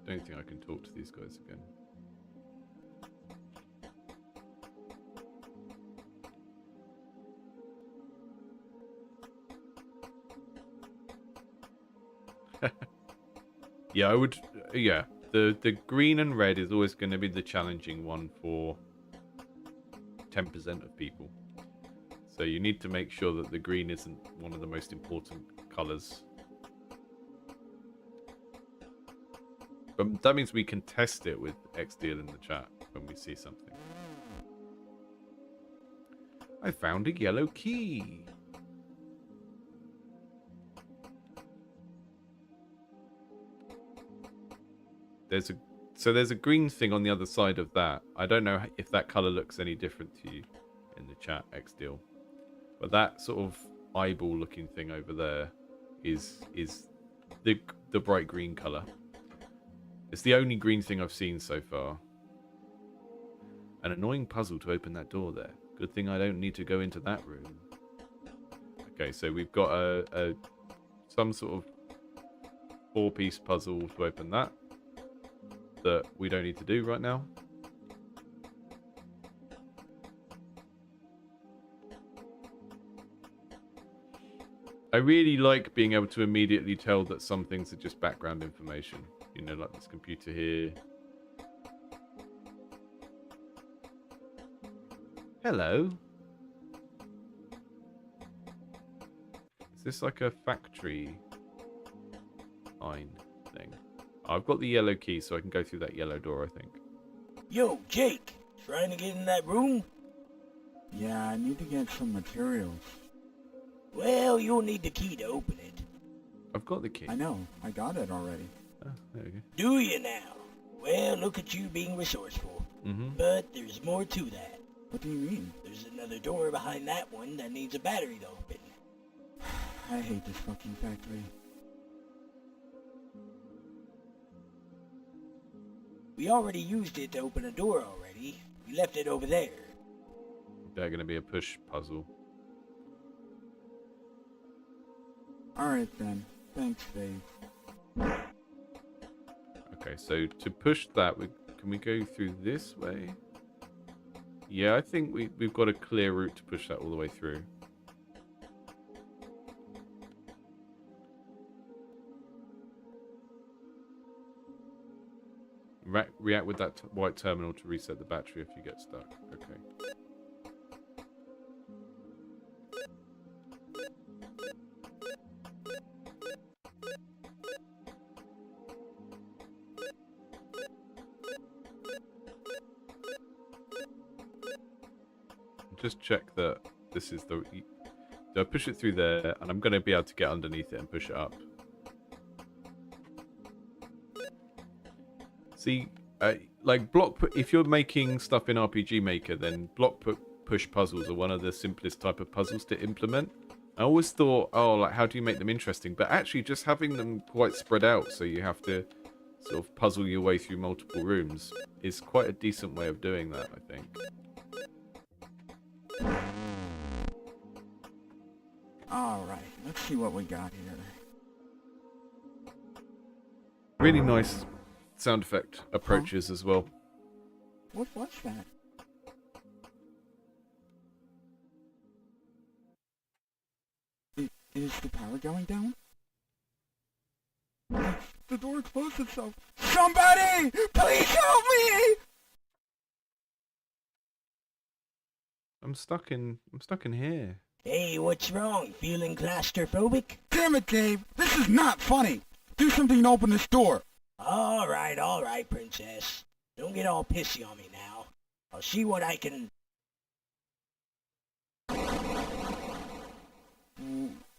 Don't think I can talk to these guys again. Yeah, I would. Yeah, the green and red is always going to be the challenging one for 10% of people. So you need to make sure that the green isn't one of the most important colors. But that means we can test it with XDeal in the chat when we see something. I found a yellow key. There's a green thing on the other side of that. I don't know if that color looks any different to you in the chat, XDeal. But that sort of eyeball looking thing over there is the bright green color. It's the only green thing I've seen so far. An annoying puzzle to open that door there. Good thing I don't need to go into that room. Okay, so we've got some sort of 4-piece puzzle to open that we don't need to do right now. I really like being able to immediately tell that some things are just background information. You know, like this computer here. Hello. Is this like a factory line thing? I've got the yellow key, so I can go through that yellow door, I think. Yo, Jake, trying to get in that room? Yeah, I need to get some materials. Well, you'll need the key to open it. I've got the key. I know. I got it already. Oh, there we go. Do you now? Well, look at you being resourceful. Mm-hmm. But there's more to that. What do you mean? There's another door behind that one that needs a battery to open. I hate this fucking factory. We already used it to open a door already. We left it over there. They're going to be a push puzzle. Alright then. Thanks, Dave. Okay, so to push that, can we go through this way? Yeah, I think we've got a clear route to push that all the way through. React with that white terminal to reset the battery if you get stuck. Okay. Just check that this is the... Do I push it through there? And I'm going to be able to get underneath it and push it up. See, like if you're making stuff in RPG Maker, then push puzzles are one of the simplest type of puzzles to implement. I always thought, oh, like how do you make them interesting? But actually just having them quite spread out, so you have to sort of puzzle your way through multiple rooms, is quite a decent way of doing that, I think. Alright, let's see what we got here. Really nice sound effect approaches as well. What was that? Is the power going down? The door closed itself. Somebody! Please help me! I'm stuck in here. Hey, what's wrong? Feeling claustrophobic? Damn it, Dave! This is not funny! Do something to open this door! All right, princess. Don't get all pissy on me now. I'll see what I can...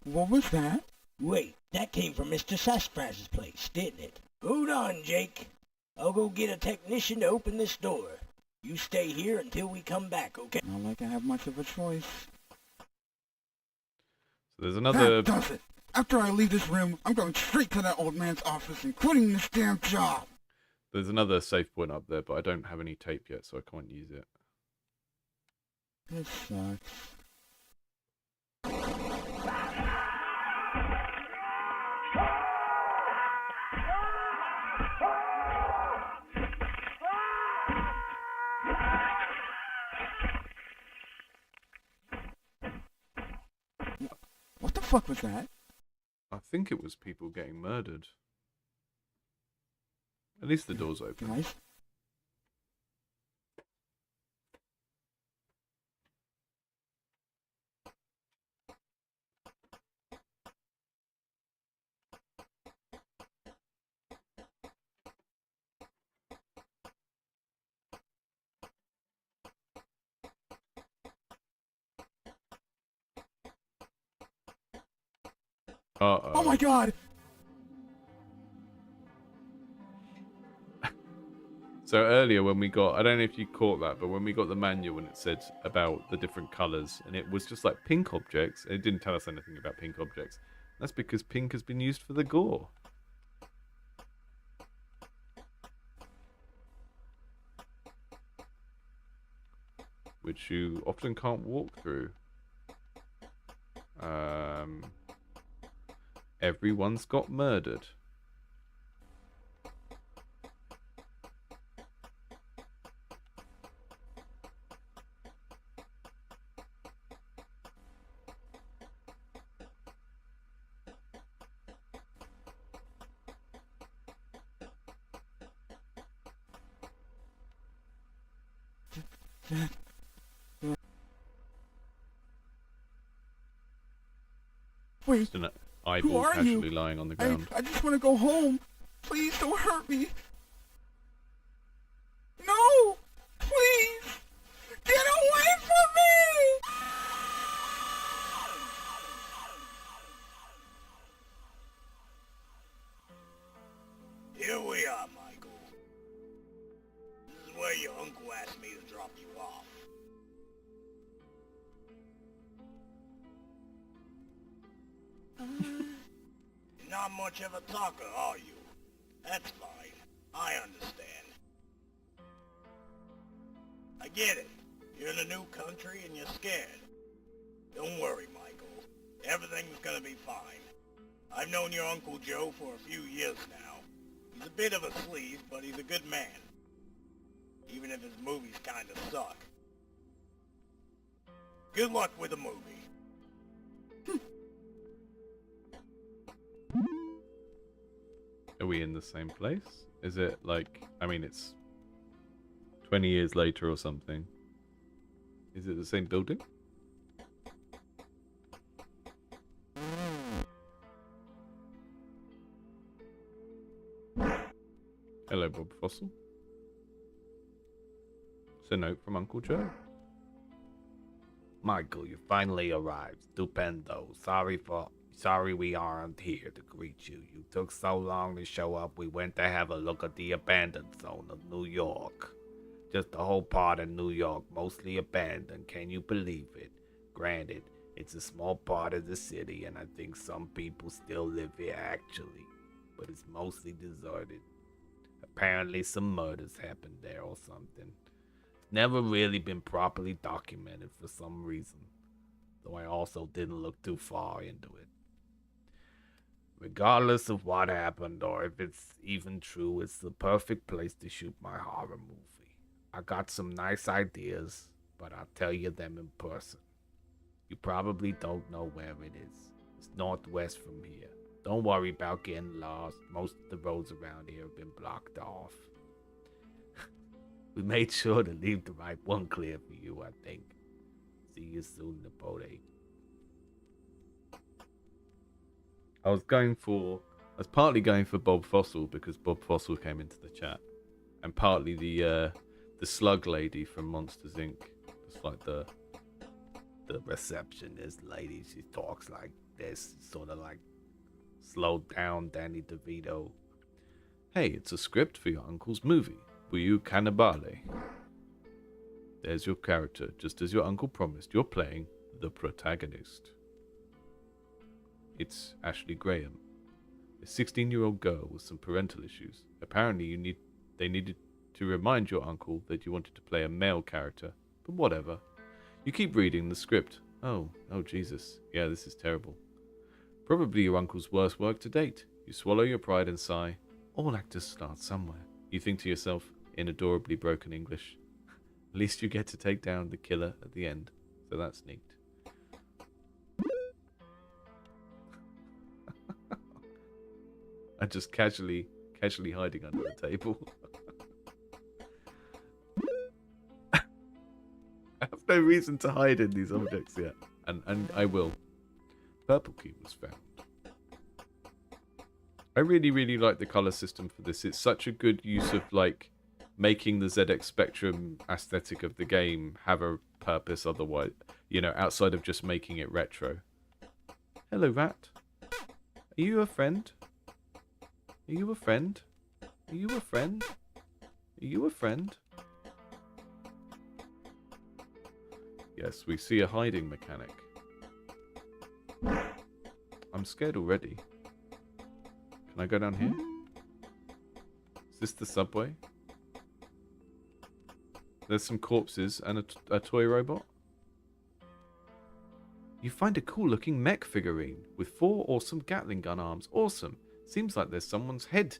What was that? Wait, that came from Mr. Sassafras's place, didn't it? Hold on, Jake. I'll go get a technician to open this door. You stay here until we come back, okay? Not like I have much of a choice. So there's another... That does it! After I leave this room, I'm going straight to that old man's office and quitting this damn job! There's another save point up there, but I don't have any tape yet, so I can't use it. This sucks. What the fuck was that? I think it was people getting murdered. At least the door's open. Guys? Uh-oh. Oh my god! So earlier when we got, I don't know if you caught that, but when we got the manual and it said about the different colours, and it was just like pink objects, it didn't tell us anything about pink objects. That's because pink has been used for the gore. Which you often can't walk through. Everyone's got murdered. Wait, Just an eyeball are casually you? lying on the ground. I just want to go home. Please don't hurt me. No! Please! Get away from me! You're not much of a talker, are you? That's fine. I understand. I get it. You're in a new country and you're scared. Don't worry, Michael. Everything's gonna be fine. I've known your Uncle Joe for a few years now. He's a bit of a sleaze, but he's a good man. Even if his movies kinda suck. Good luck with the movie. Are we in the same place? Is it like, I mean, it's 20 years later or something. Is it the same building? Hello, Bob Fossil. It's a note from Uncle Joe. Michael, you finally arrived. Stupendo. Sorry we aren't here to greet you. You took so long to show up, we went to have a look at the abandoned zone of New York. Just a whole part of New York, mostly abandoned. Can you believe it? Granted, it's a small part of the city, and I think some people still live here actually. But it's mostly deserted. Apparently some murders happened there or something. It's never really been properly documented for some reason. Though I also didn't look too far into it. Regardless of what happened or if it's even true, it's the perfect place to shoot my horror movie. I got some nice ideas, but I'll tell you them in person. You probably don't know where it is. It's northwest from here. Don't worry about getting lost. Most of the roads around here have been blocked off. We made sure to leave the right one clear for you, I think. See you soon, Napoleon. I was partly going for Bob Fossil because Bob Fossil came into the chat, and partly the slug lady from Monsters Inc. Just like the receptionist lady, she talks like this, sort of like slowed down Danny DeVito. Hey, it's a script for your uncle's movie. Will you cannibale? There's your character, just as your uncle promised. You're playing the protagonist. It's Ashley Graham, a 16-year-old girl with some parental issues. Apparently they needed to remind your uncle that you wanted to play a male character, but whatever. You keep reading the script. Oh Jesus. Yeah, this is terrible. Probably your uncle's worst work to date. You swallow your pride and sigh. All actors start somewhere. You think to yourself, in adorably broken English. At least you get to take down the killer at the end, so that's neat. I'm just casually hiding under the table. I have no reason to hide in these objects yet, and I will. Purple key was found. I really like the color system for this. It's such a good use of like making the ZX Spectrum aesthetic of the game have a purpose otherwise, you know, outside of just making it retro. Hello, rat. Are you a friend? Are you a friend? Are you a friend? Are you a friend? Yes, we see a hiding mechanic. I'm scared already. Can I go down here? Is this the subway? There's some corpses and a toy robot. You find a cool looking mech figurine with 4 awesome Gatling gun arms. Awesome. Seems like there's someone's head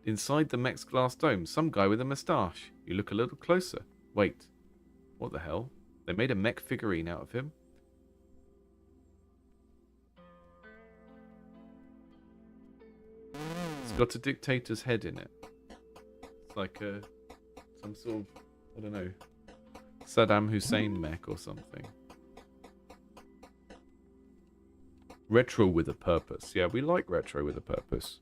inside the mech's glass dome. Some guy with a moustache. You look a little closer. Wait. What the hell? They made a mech figurine out of him? It's got a dictator's head in it. It's like some sort of, I don't know, Saddam Hussein mech or something. Retro with a purpose. Yeah, we like retro with a purpose.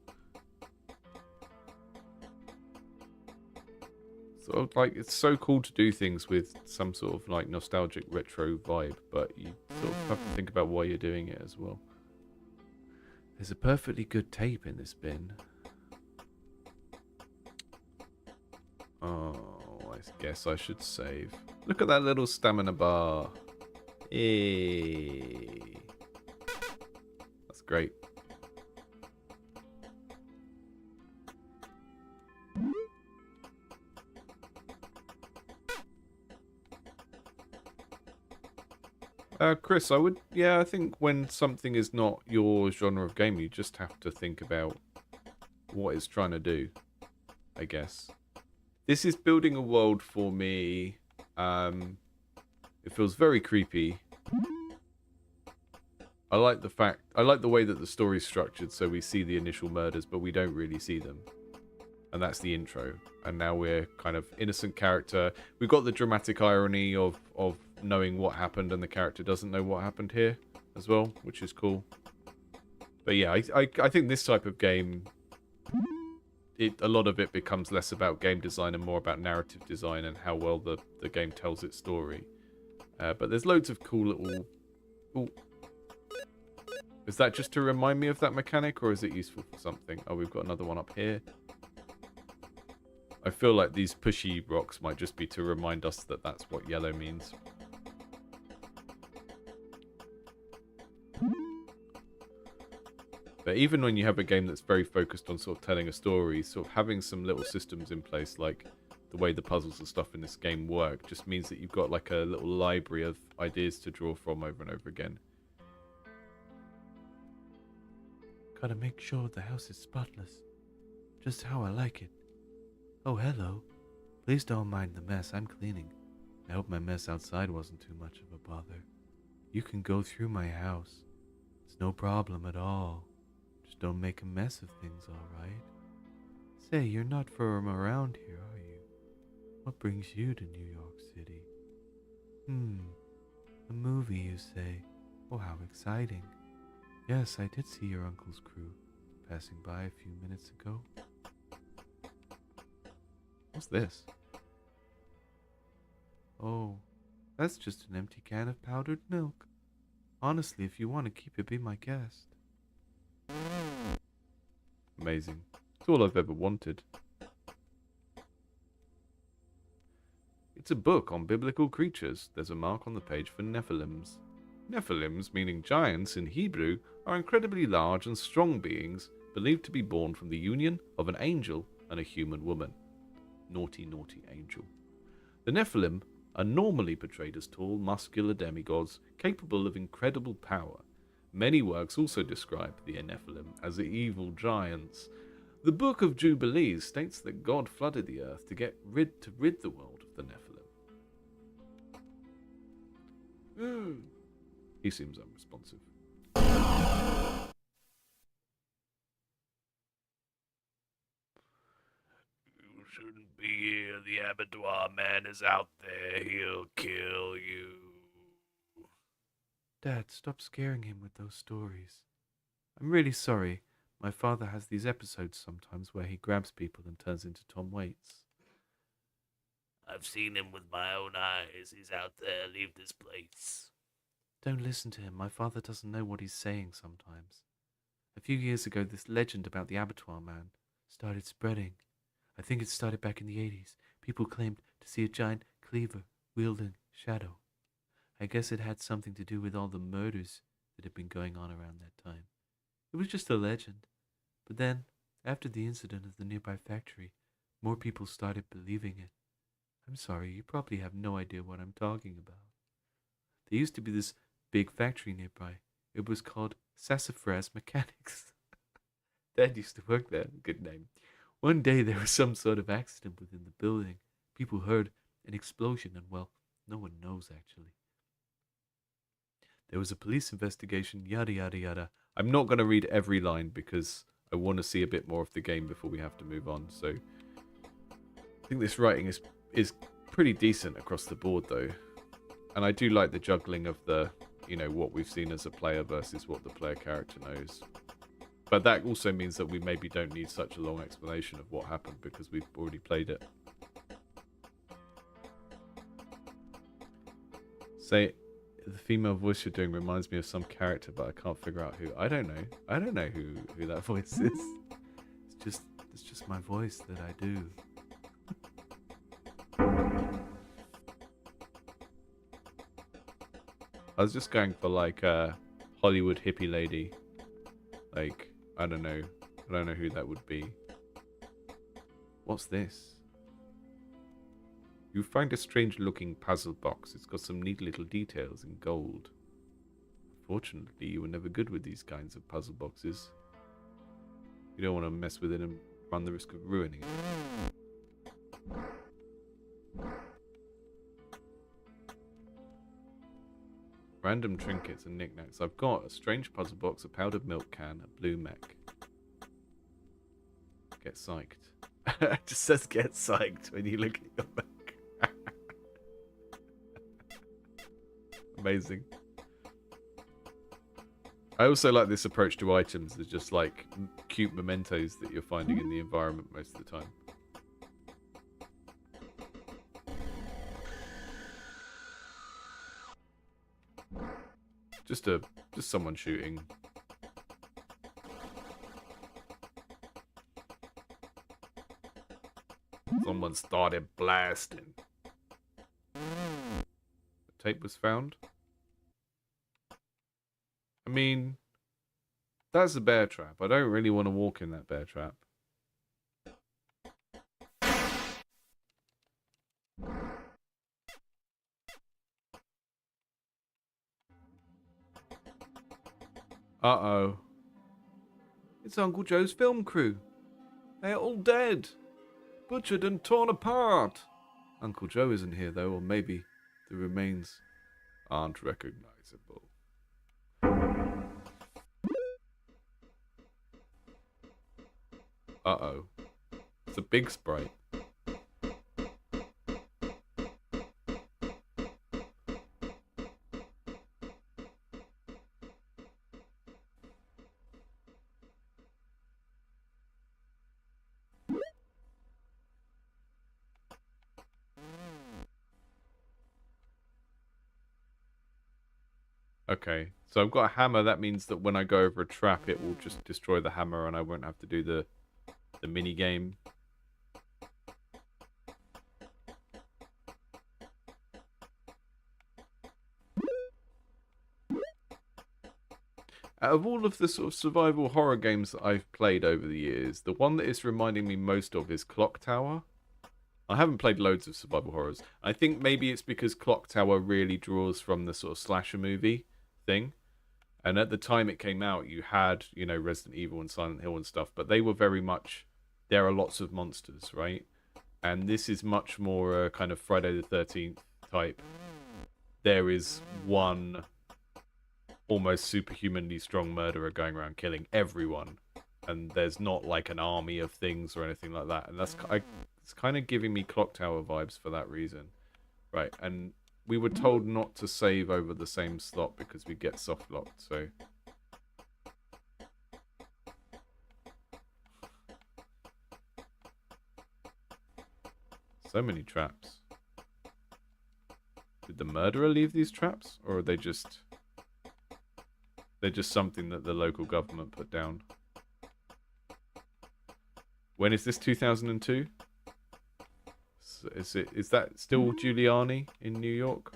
So, like, it's so cool to do things with some sort of, like, nostalgic retro vibe, but you sort of have to think about why you're doing it as well. There's a perfectly good tape in this bin. Oh, I guess I should save. Look at that little stamina bar. Hey. great. Chris, I think when something is not your genre of game, you just have to think about what it's trying to do, I guess. This is building a world for me. It feels very creepy. I like the way that the story's structured, so we see the initial murders, but we don't really see them. And that's the intro. And now we're kind of innocent character. We've got the dramatic irony of knowing what happened, and the character doesn't know what happened here as well, which is cool. But yeah, I think this type of game, a lot of it becomes less about game design and more about narrative design and how well the game tells its story. But there's loads of cool little... Ooh. Is that just to remind me of that mechanic, or is it useful for something? Oh, we've got another one up here. I feel like these pushy rocks might just be to remind us that that's what yellow means. But even when you have a game that's very focused on sort of telling a story, sort of having some little systems in place, like the way the puzzles and stuff in this game work, just means that you've got like a little library of ideas to draw from over and over again. Gotta make sure the house is spotless. Just how I like it. Oh, hello. Please don't mind the mess. I'm cleaning. I hope my mess outside wasn't too much of a bother. You can go through my house. It's no problem at all. Just don't make a mess of things, alright? Say, you're not from around here, are you? What brings you to New York City? A movie, you say? Oh, how exciting. Yes, I did see your uncle's crew passing by a few minutes ago. What's this? Oh, that's just an empty can of powdered milk. Honestly, if you want to keep it, be my guest. Amazing. It's all I've ever wanted. It's a book on biblical creatures. There's a mark on the page for Nephilims. Nephilims, meaning giants in Hebrew, are incredibly large and strong beings, believed to be born from the union of an angel and a human woman. Naughty, naughty angel. The Nephilim are normally portrayed as tall, muscular demigods capable of incredible power. Many works also describe the Nephilim as evil giants. The Book of Jubilees states that God flooded the earth to rid the world of the Nephilim. He seems unresponsive. You shouldn't be here. The Abattoir Man is out there. He'll kill you. Dad, stop scaring him with those stories. I'm really sorry. My father has these episodes sometimes where he grabs people and turns into Tom Waits. I've seen him with my own eyes. He's out there. Leave this place. Don't listen to him. My father doesn't know what he's saying sometimes. A few years ago, this legend about the Abattoir Man started spreading. I think it started back in the 80s. People claimed to see a giant cleaver wielding shadow. I guess it had something to do with all the murders that had been going on around that time. It was just a legend. But then, after the incident of the nearby factory, more people started believing it. I'm sorry, you probably have no idea what I'm talking about. There used to be this big factory nearby. It was called Sassafras Mechanics. Dad used to work there. Good name. One day there was some sort of accident within the building. People heard an explosion and, well, no one knows actually. There was a police investigation, yada yada yada. I'm not going to read every line because I want to see a bit more of the game before we have to move on. So I think this writing is pretty decent across the board though. And I do like the juggling of the, what we've seen as a player versus what the player character knows. But that also means that we maybe don't need such a long explanation of what happened because we've already played it. Say, the female voice you're doing reminds me of some character, but I can't figure out who. I don't know. I don't know who that voice is. It's just my voice that I do. I was just going for like a Hollywood hippie lady. Like, I don't know. I don't know who that would be. What's this? You find a strange-looking puzzle box. It's got some neat little details in gold. Fortunately, you were never good with these kinds of puzzle boxes. You don't want to mess with it and run the risk of ruining it. Random trinkets and knickknacks. I've got a strange puzzle box, a powdered milk can, a blue mech. Get psyched. It just says get psyched when you look at your mech. Amazing. I also like this approach to items. They're just like cute mementos that you're finding in the environment most of the time. Just someone shooting. Someone started blasting. The tape was found. I mean, that's a bear trap. I don't really want to walk in that bear trap. Uh-oh. It's Uncle Joe's film crew. They're all dead. Butchered and torn apart. Uncle Joe isn't here, though, or maybe the remains aren't recognizable. Uh-oh. It's a big sprite. Okay, so I've got a hammer. That means that when I go over a trap, it will just destroy the hammer and I won't have to do the mini game. Out of all of the sort of survival horror games that I've played over the years, the one that it's reminding me most of is Clock Tower. I haven't played loads of survival horrors. I think maybe it's because Clock Tower really draws from the sort of slasher movie thing. And at the time it came out, you had, you know, Resident Evil and Silent Hill and stuff, but they were very much, there are lots of monsters, right? And this is much more a kind of Friday the 13th type. There is one almost superhumanly strong murderer going around killing everyone. And there's not like an army of things or anything like that. And that's it's kind of giving me Clock Tower vibes for that reason. Right, and we were told not to save over the same slot because we get soft locked, so... So many traps. Did the murderer leave these traps? Or are they just... They're just something that the local government put down? When is this, 2002? Is that still Giuliani in New York?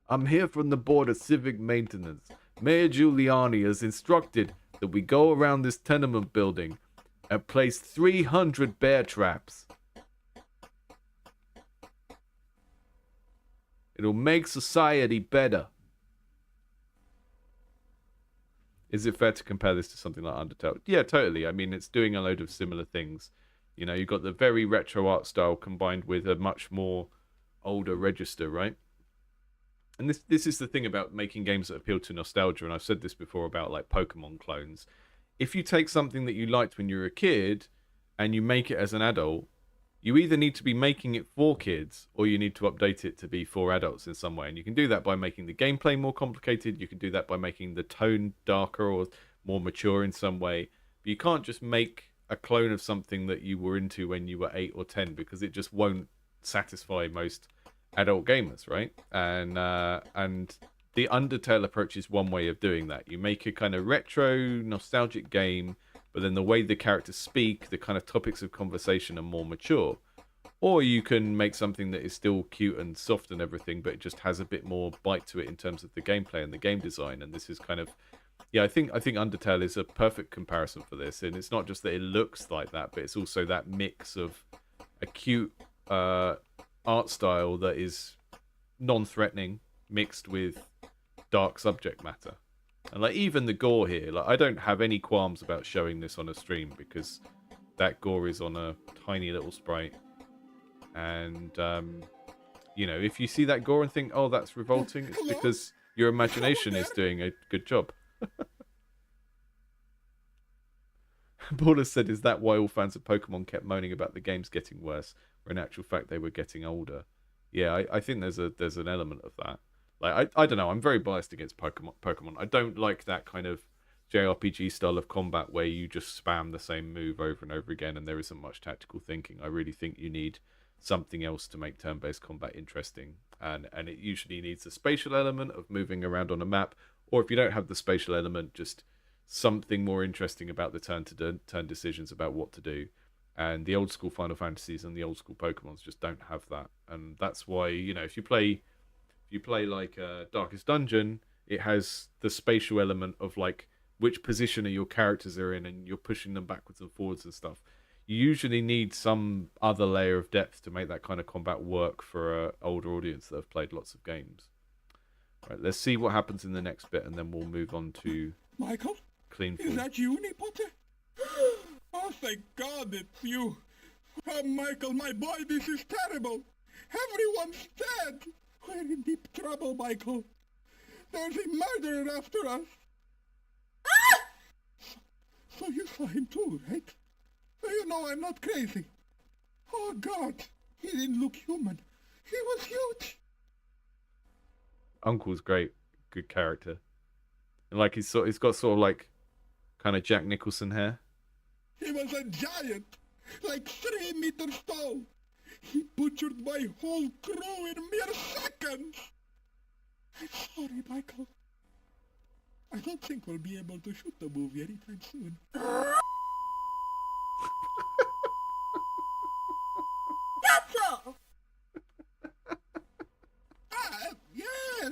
I'm here from the Board of Civic Maintenance. Mayor Giuliani has instructed that we go around this tenement building and place 300 bear traps. It'll make society better. Is it fair to compare this to something like Undertale? Yeah, totally. I mean, it's doing a load of similar things. You know, you've got the very retro art style combined with a much more older register, right? And this is the thing about making games that appeal to nostalgia, and I've said this before about like Pokemon clones. If you take something that you liked when you were a kid and you make it as an adult, you either need to be making it for kids or you need to update it to be for adults in some way. And you can do that by making the gameplay more complicated. You can do that by making the tone darker or more mature in some way. But you can't just make a clone of something that you were into when you were 8 or 10 because it just won't satisfy most adult gamers, right? And the Undertale approach is one way of doing that. You make a kind of retro, nostalgic game, but then the way the characters speak, the kind of topics of conversation are more mature. Or you can make something that is still cute and soft and everything, but it just has a bit more bite to it in terms of the gameplay and the game design. And this is kind of, yeah, I think Undertale is a perfect comparison for this. And it's not just that it looks like that, but it's also that mix of a cute art style that is non-threatening mixed with dark subject matter. And like even the gore here, like I don't have any qualms about showing this on a stream because that gore is on a tiny little sprite. And you know, if you see that gore and think, oh, that's revolting, it's because your imagination is doing a good job. Paula said, is that why all fans of Pokemon kept moaning about the games getting worse, where in actual fact they were getting older? Yeah, I think there's an element of that. Like I don't know, I'm very biased against Pokemon. I don't like that kind of JRPG style of combat where you just spam the same move over and over again and there isn't much tactical thinking. I really think you need something else to make turn-based combat interesting, and it usually needs a spatial element of moving around on a map, or if you don't have the spatial element, just something more interesting about the turn decisions about what to do. And the old school Final Fantasies and the old school Pokemons just don't have that, and that's why, you know, if you play like Darkest Dungeon, it has the spatial element of like which position are your characters are in, and you're pushing them backwards and forwards and stuff. You usually need some other layer of depth to make that kind of combat work for an older audience that have played lots of games. Right, let's see what happens in the next bit, and then we'll move on to Michael? Cleanful. Is that you, Nipote? Oh, thank God it's you. Oh, Michael, my boy, this is terrible. Everyone's dead. We're in deep trouble, Michael. There's a murderer after us. So you saw him too, right? You know I'm not crazy. Oh, God. He didn't look human. He was huge. Uncle's great, good character, and like he's got sort of like kind of Jack Nicholson hair. He was a giant, like 3 meters tall. He butchered my whole crew in mere seconds. I'm sorry, Michael. I don't think we'll be able to shoot the movie anytime soon. That's all!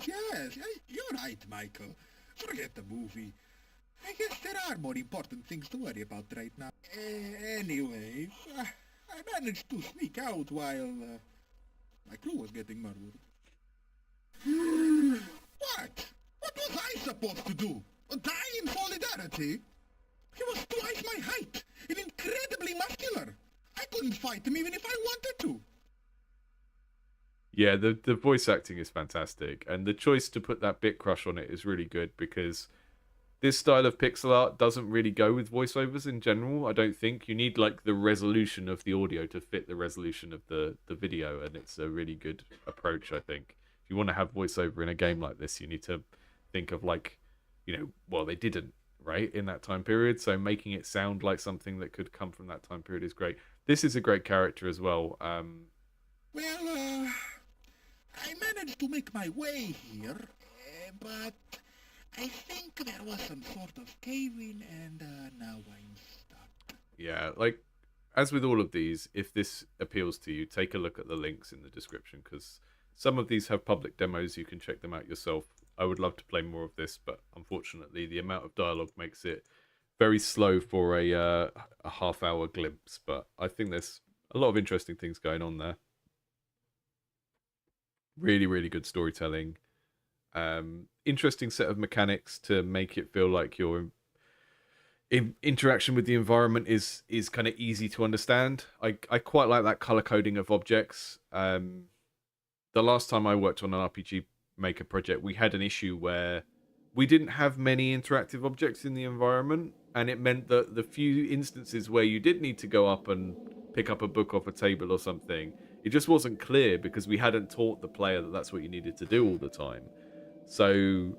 Yes, you're right, Michael. Forget the movie. I guess there are more important things to worry about right now. Anyways, I managed to sneak out while my crew was getting murdered. What? What was I supposed to do? Die in solidarity? He was twice my height and incredibly muscular. I couldn't fight him even if I wanted to. Yeah, the voice acting is fantastic, and the choice to put that bit crush on it is really good because this style of pixel art doesn't really go with voiceovers in general. I don't think you need like the resolution of the audio to fit the resolution of the video, and it's a really good approach. I think if you want to have voiceover in a game like this, you need to think of like, you know, well, they didn't, right, in that time period, so making it sound like something that could come from that time period is great. This is a great character as well. Well, I managed to make my way here, but I think there was some sort of cave-in, and now I'm stuck. Yeah, like, as with all of these, if this appeals to you, take a look at the links in the description, because some of these have public demos. You can check them out yourself. I would love to play more of this, but unfortunately, the amount of dialogue makes it very slow for a half-hour glimpse. But I think there's a lot of interesting things going on there. Really, really good storytelling. Interesting set of mechanics to make it feel like your interaction with the environment is kind of easy to understand. I quite like that color coding of objects. The last time I worked on an RPG Maker project, we had an issue where we didn't have many interactive objects in the environment, and it meant that the few instances where you did need to go up and pick up a book off a table or something, it just wasn't clear because we hadn't taught the player that that's what you needed to do all the time. So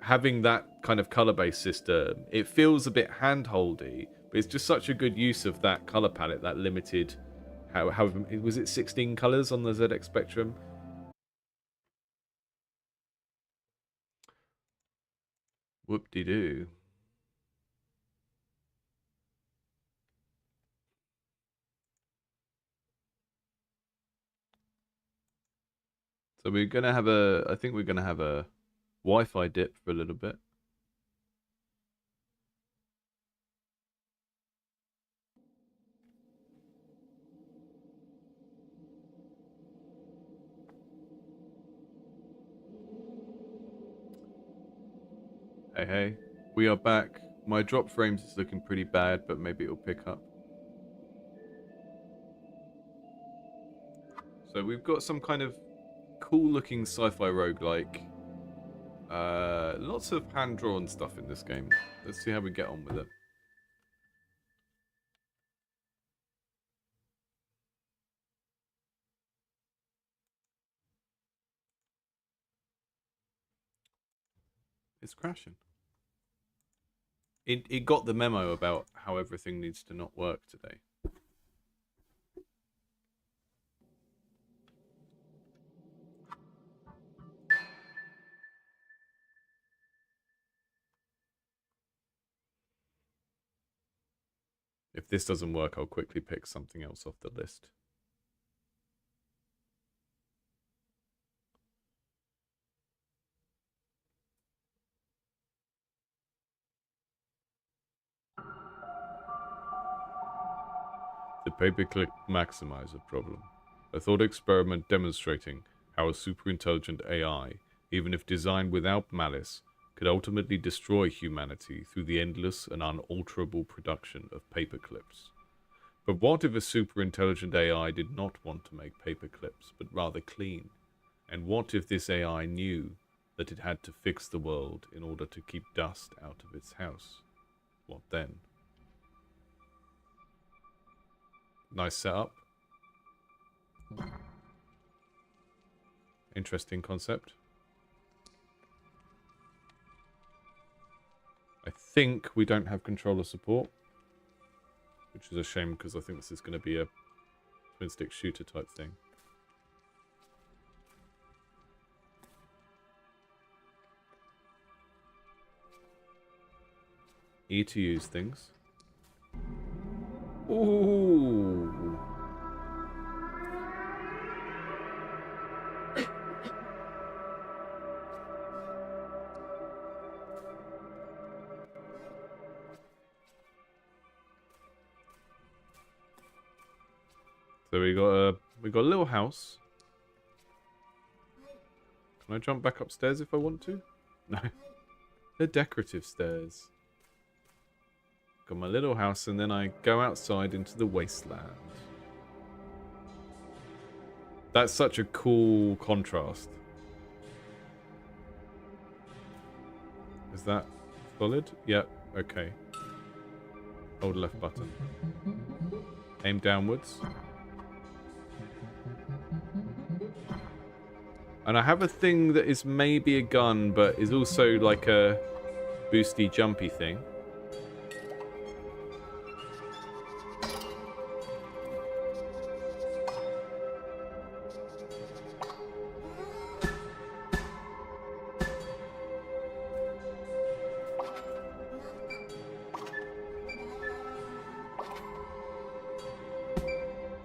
having that kind of color-based system, it feels a bit hand-holdy, but it's just such a good use of that color palette, that limited, how was it 16 colors on the ZX Spectrum? Whoop-de-doo. So we're gonna have a. I think we're gonna have a Wi-Fi dip for a little bit. Hey, hey. We are back. My drop frames is looking pretty bad, but maybe it'll pick up. So we've got some kind of cool-looking sci-fi roguelike. Lots of hand-drawn stuff in this game. Let's see how we get on with it. It's crashing. It got the memo about how everything needs to not work today. If this doesn't work, I'll quickly pick something else off the list. The paperclip maximizer problem. A thought experiment demonstrating how a superintelligent AI, even if designed without malice, could ultimately destroy humanity through the endless and unalterable production of paperclips. But what if a superintelligent AI did not want to make paperclips, but rather clean? And what if this AI knew that it had to fix the world in order to keep dust out of its house? What then? Nice setup. Interesting concept. I think we don't have controller support, which is a shame because I think this is going to be a twin stick shooter type thing. E to use things. Ooh. So we got a little house. Can I jump back upstairs if I want to? No. They're decorative stairs. Got my little house, and then I go outside into the wasteland. That's such a cool contrast. Is that solid? Yep, okay. Hold left button. Aim downwards. And I have a thing that is maybe a gun, but is also like a boosty, jumpy thing.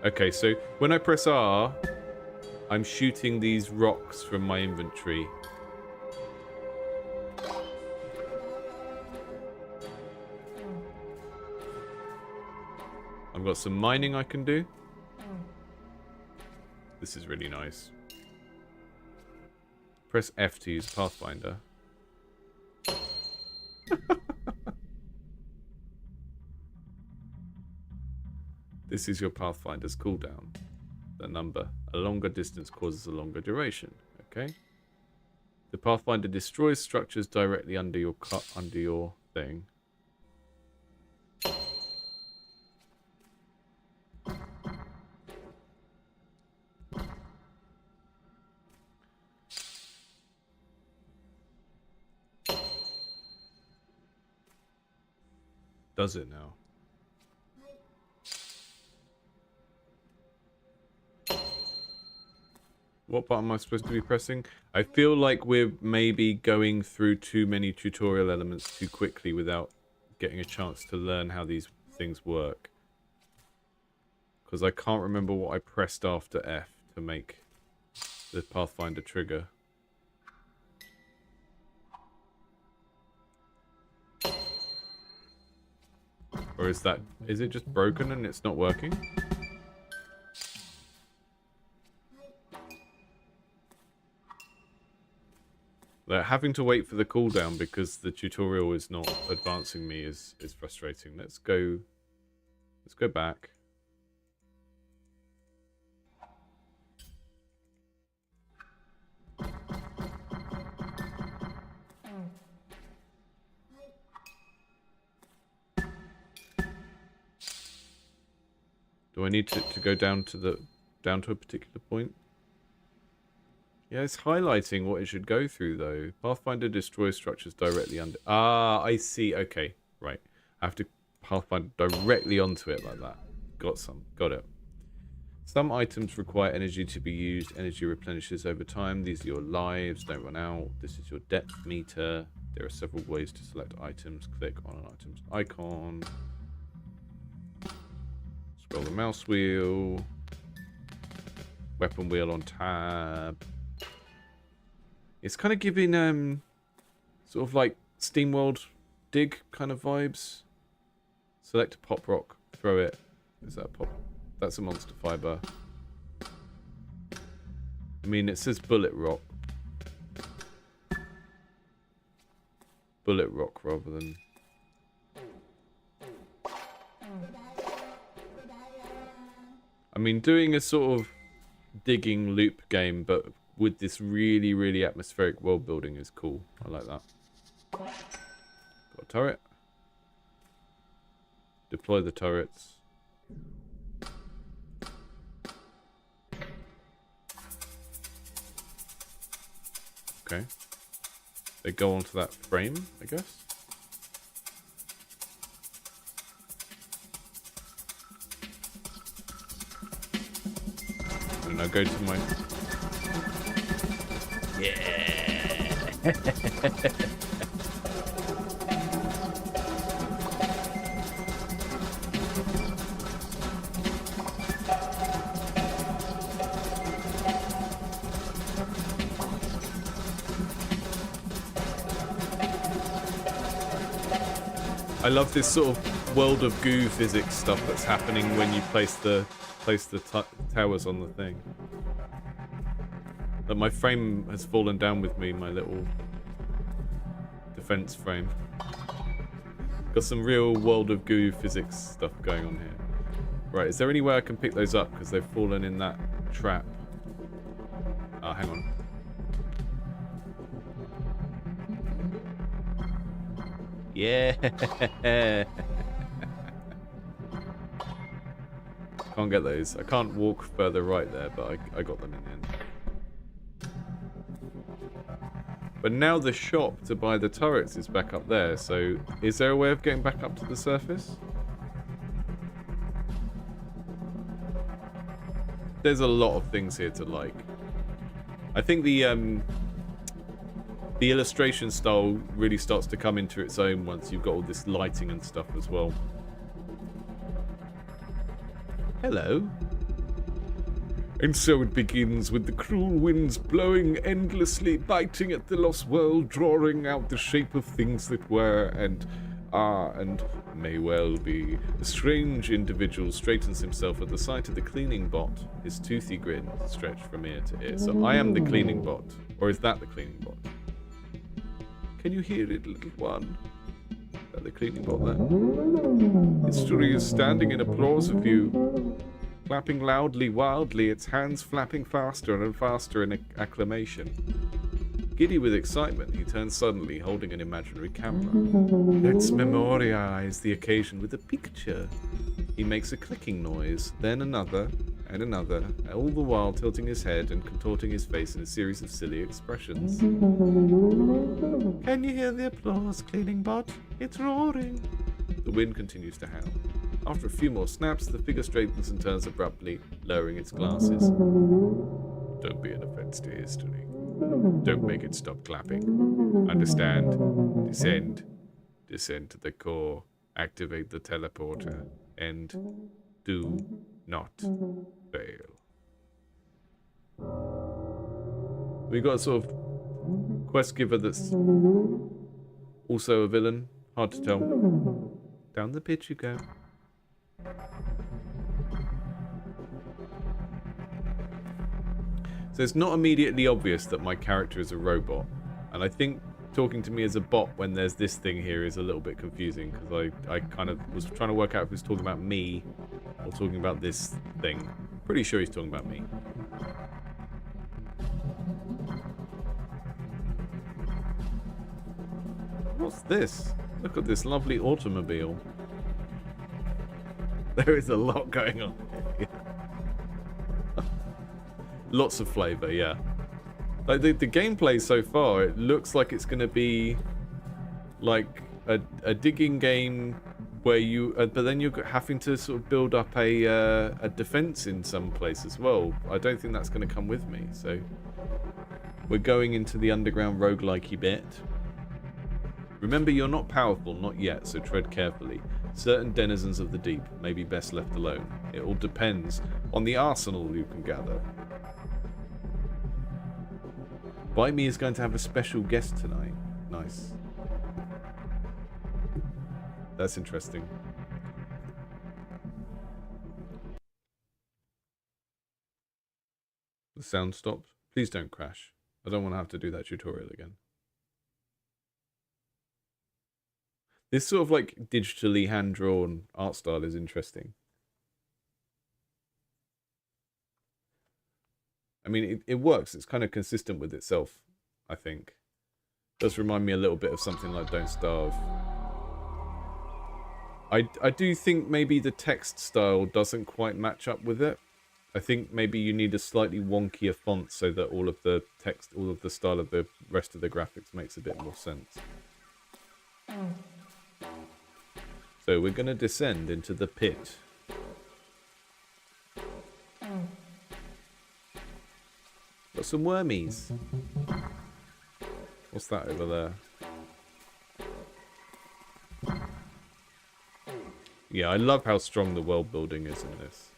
Okay, so when I press R, I'm shooting these rocks from my inventory. I've got some mining I can do. This is really nice. Press F to use Pathfinder. This is your Pathfinder's cooldown. The number. A longer distance causes a longer duration. Okay. The Pathfinder destroys structures directly under your thing. Does it now? What button am I supposed to be pressing? I feel like we're maybe going through too many tutorial elements too quickly without getting a chance to learn how these things work. Because I can't remember what I pressed after F to make the Pathfinder trigger. Or is it just broken and it's not working? Like, having to wait for the cooldown because the tutorial is not advancing me is frustrating. Let's go back. Do I need to go down to a particular point? Yeah, it's highlighting what it should go through though. Pathfinder destroys structures directly under. Ah, I see. Okay, right. I have to Pathfinder directly onto it like that. Got it. Some items require energy to be used. Energy replenishes over time. These are your lives. Don't run out. This is your depth meter. There are several ways to select items. Click on an item's icon. Scroll the mouse wheel. Weapon wheel on tab. It's kind of giving sort of like SteamWorld dig kind of vibes. Select a pop rock. Throw it. Is that a pop? That's a monster fiber. I mean, it says bullet rock. Bullet rock rather than... I mean, doing a sort of digging loop game, but with this really, really atmospheric world building is cool. I like that. Got a turret. Deploy the turrets. Okay. They go onto that frame, I guess. And I'll go to my... Yeah! I love this sort of world of goo physics stuff that's happening when you place the towers on the thing. But my frame has fallen down with me, my little defense frame. Got some real world of goo physics stuff going on here. Right, is there any way I can pick those up because they've fallen in that trap? Oh, hang on. Yeah. Can't get those. I can't walk further right there, but I got them in the end. But now the shop to buy the turrets is back up there, so is there a way of getting back up to the surface? There's a lot of things here to like. I think the illustration style really starts to come into its own once you've got all this lighting and stuff as well. Hello. And so it begins with the cruel winds blowing endlessly, biting at the lost world, drawing out the shape of things that were and are and may well be. A strange individual straightens himself at the sight of the cleaning bot, his toothy grin stretched from ear to ear. So I am the cleaning bot, or is that the cleaning bot? Can you hear it, little one? Is that the cleaning bot there? History is standing in applause of you. Clapping loudly, wildly, its hands flapping faster and faster in acclamation. Giddy with excitement, he turns suddenly, holding an imaginary camera. Let's memorialize the occasion with a picture. He makes a clicking noise, then another, and another, all the while tilting his head and contorting his face in a series of silly expressions. Can you hear the applause, cleaning bot? It's roaring. The wind continues to howl. After a few more snaps, the figure straightens and turns abruptly, lowering its glasses. Don't be an offense to history. Don't make it stop clapping. Understand? Descend. Descend to the core. Activate the teleporter. And do not fail. We got a sort of quest giver that's also a villain. Hard to tell. Down the pit you go. So it's not immediately obvious that my character is a robot. And I think talking to me as a bot when there's this thing here is a little bit confusing, because I kind of was trying to work out if he's talking about me or talking about this thing. Pretty sure he's talking about me. What's this? Look at this lovely automobile. There is a lot going on here. Lots of flavour, yeah. Like the gameplay so far, it looks like it's going to be like a digging game where you, but then you're having to sort of build up a defense in some place as well. I don't think that's going to come with me, so we're going into the underground roguelikey bit. Remember, you're not powerful, not yet, so tread carefully. Certain denizens of the deep may be best left alone. It all depends on the arsenal you can gather. Bite Me is going to have a special guest tonight. Nice. That's interesting. The sound stopped. Please don't crash. I don't want to have to do that tutorial again. This sort of like digitally hand-drawn art style is interesting. I mean, it works. It's kind of consistent with itself, I think. It does remind me a little bit of something like Don't Starve. I do think maybe the text style doesn't quite match up with it. I think maybe you need a slightly wonkier font so that all of the text, all of the style of the rest of the graphics makes a bit more sense. So we're going to descend into the pit. Got some wormies. What's that over there? Yeah, I love how strong the world building is in this.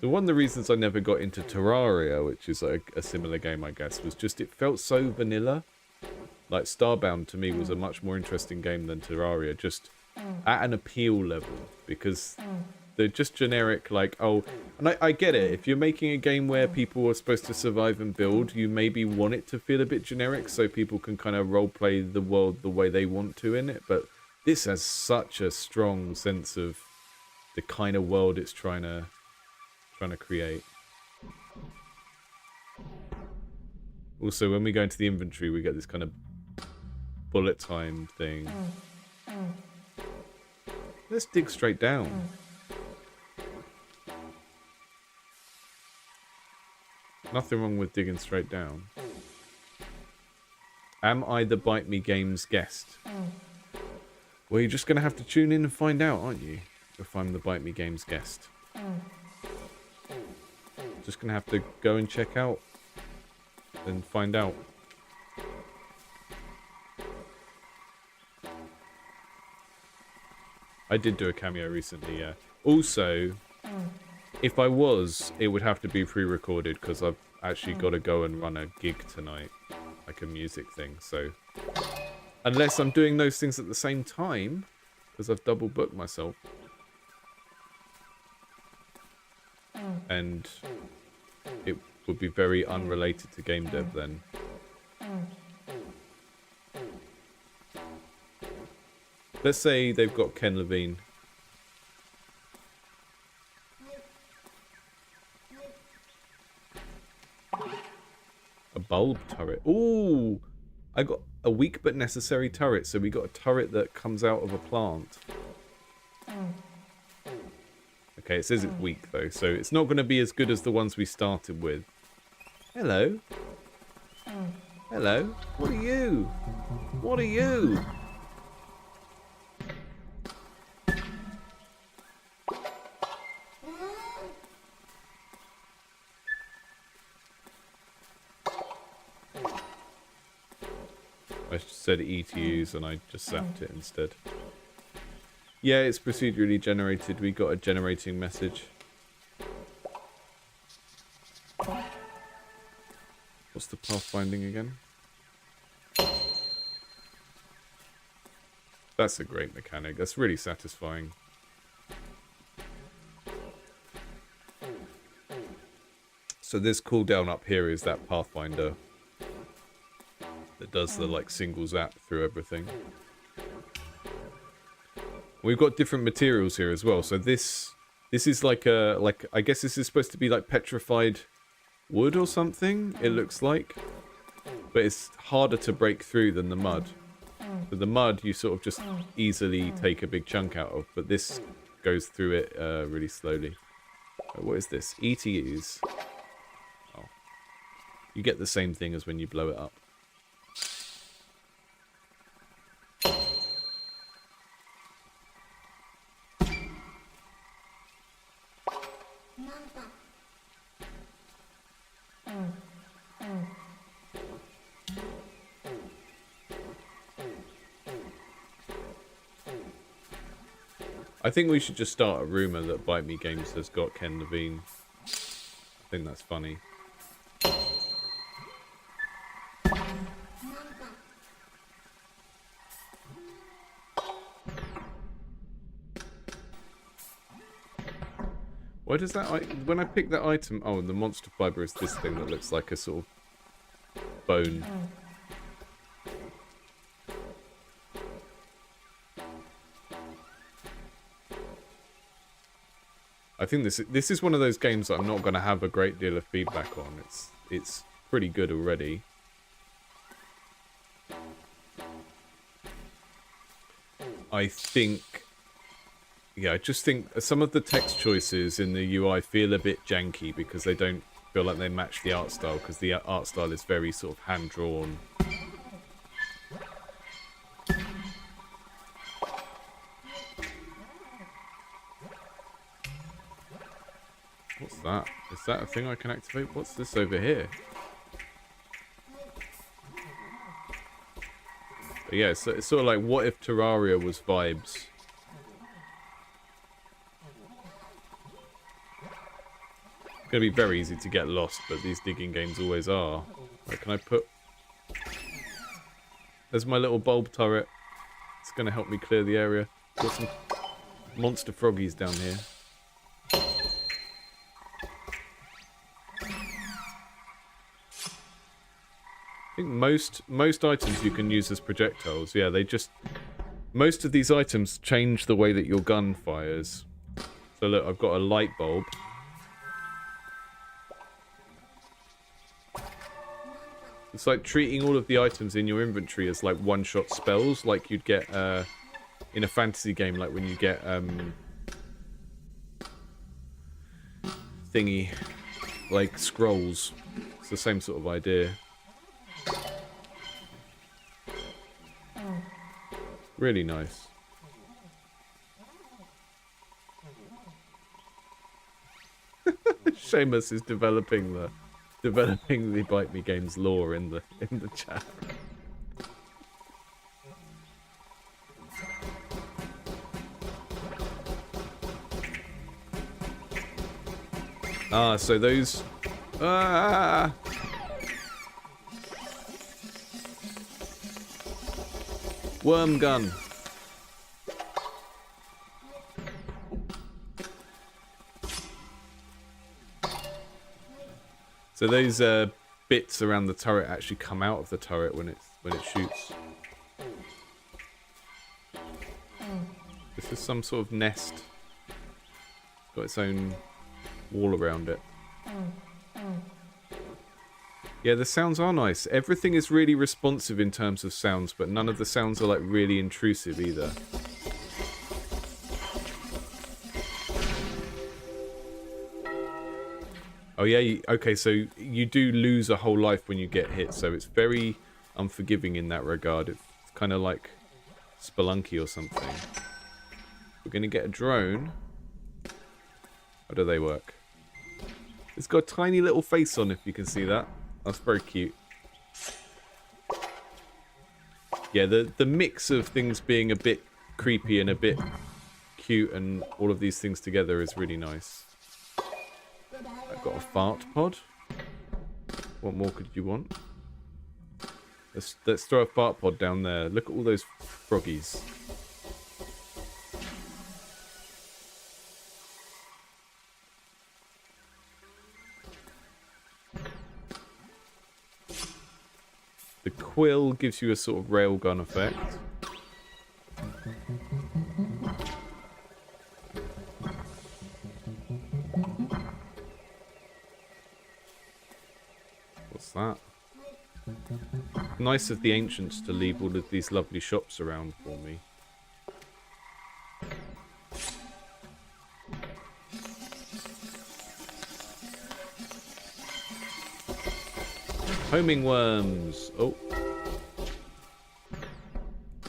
So one of the reasons I never got into Terraria, which is like a similar game, I guess, was just it felt so vanilla. Like Starbound to me was a much more interesting game than Terraria, just at an appeal level, because they're just generic, like, oh, and I get it, if you're making a game where people are supposed to survive and build, you maybe want it to feel a bit generic so people can kind of roleplay the world the way they want to in it, but this has such a strong sense of the kind of world it's trying to create. Also, when we go into the inventory, we get this kind of bullet time thing. Let's dig straight down. Nothing wrong with digging straight down. Am I the Bite Me Games guest? Well, you're just going to have to tune in and find out, aren't you? If I'm the Bite Me Games guest. Just going to have to go and check out and find out. I did do a cameo recently, yeah. Also, if I was, it would have to be pre-recorded because I've actually got to go and run a gig tonight. Like a music thing, so... Unless I'm doing those things at the same time, because I've double booked myself. And it would be very unrelated to game dev then. Let's say they've got Ken Levine. A bulb turret. Ooh! I got a weak but necessary turret. So we got a turret that comes out of a plant. Okay, it says it's weak though. So it's not going to be as good as the ones we started with. Hello? Hello? What are you? What are you? I said E to use and I just zapped it instead. Yeah, it's procedurally generated. We got a generating message. What's What's the pathfinding again? That's a great mechanic. That's really satisfying. So this cooldown up here is that pathfinder that does the like single zap through everything. We've got different materials here as well. So this is like I guess this is supposed to be like petrified wood or something. It looks like, but it's harder to break through than the mud. So the mud you sort of just easily take a big chunk out of, but this goes through it really slowly. What is this? ETUs. Oh, you get the same thing as when you blow it up. I think we should just start a rumour that Bite Me Games has got Ken Levine. I think that's funny. Why does that... when I pick that item... Oh, the monster fibre is this thing that looks like a sort of bone. I think this is one of those games that I'm not going to have a great deal of feedback on. It's pretty good already. I think... Yeah, I just think some of the text choices in the UI feel a bit janky because they don't feel like they match the art style, because the art style is very sort of hand-drawn. What's that? Is that a thing I can activate? What's this over here? But yeah, so it's sort of like, what if Terraria was vibes? It's going to be very easy to get lost, but these digging games always are. Like, can I put... There's my little bulb turret. It's going to help me clear the area. Got some monster froggies down here. I think most items you can use as projectiles. Yeah, they just... Most of these items change the way that your gun fires. So look, I've got a light bulb. It's like treating all of the items in your inventory as like one-shot spells, like you'd get in a fantasy game, like when you get thingy, like scrolls. It's the same sort of idea. Really nice. Seamus is developing the Bite Me Games lore in the chat. Ah, so those worm gun. So those bits around the turret actually come out of the turret when it shoots. This is some sort of nest. It's got its own wall around it. Yeah, the sounds are nice. Everything is really responsive in terms of sounds, but none of the sounds are like really intrusive either. Oh yeah, okay, so you do lose a whole life when you get hit, so it's very unforgiving in that regard. It's kind of like Spelunky or something. We're going to get a drone. How do they work? It's got a tiny little face on, if you can see that. That's very cute. Yeah, the mix of things being a bit creepy and a bit cute and all of these things together is really nice. I've got a fart pod. What more could you want? Let's throw a fart pod down there. Look at all those froggies. The quill gives you a sort of railgun effect. What's that? Nice of the ancients to leave all of these lovely shops around for me. Homing worms. Oh.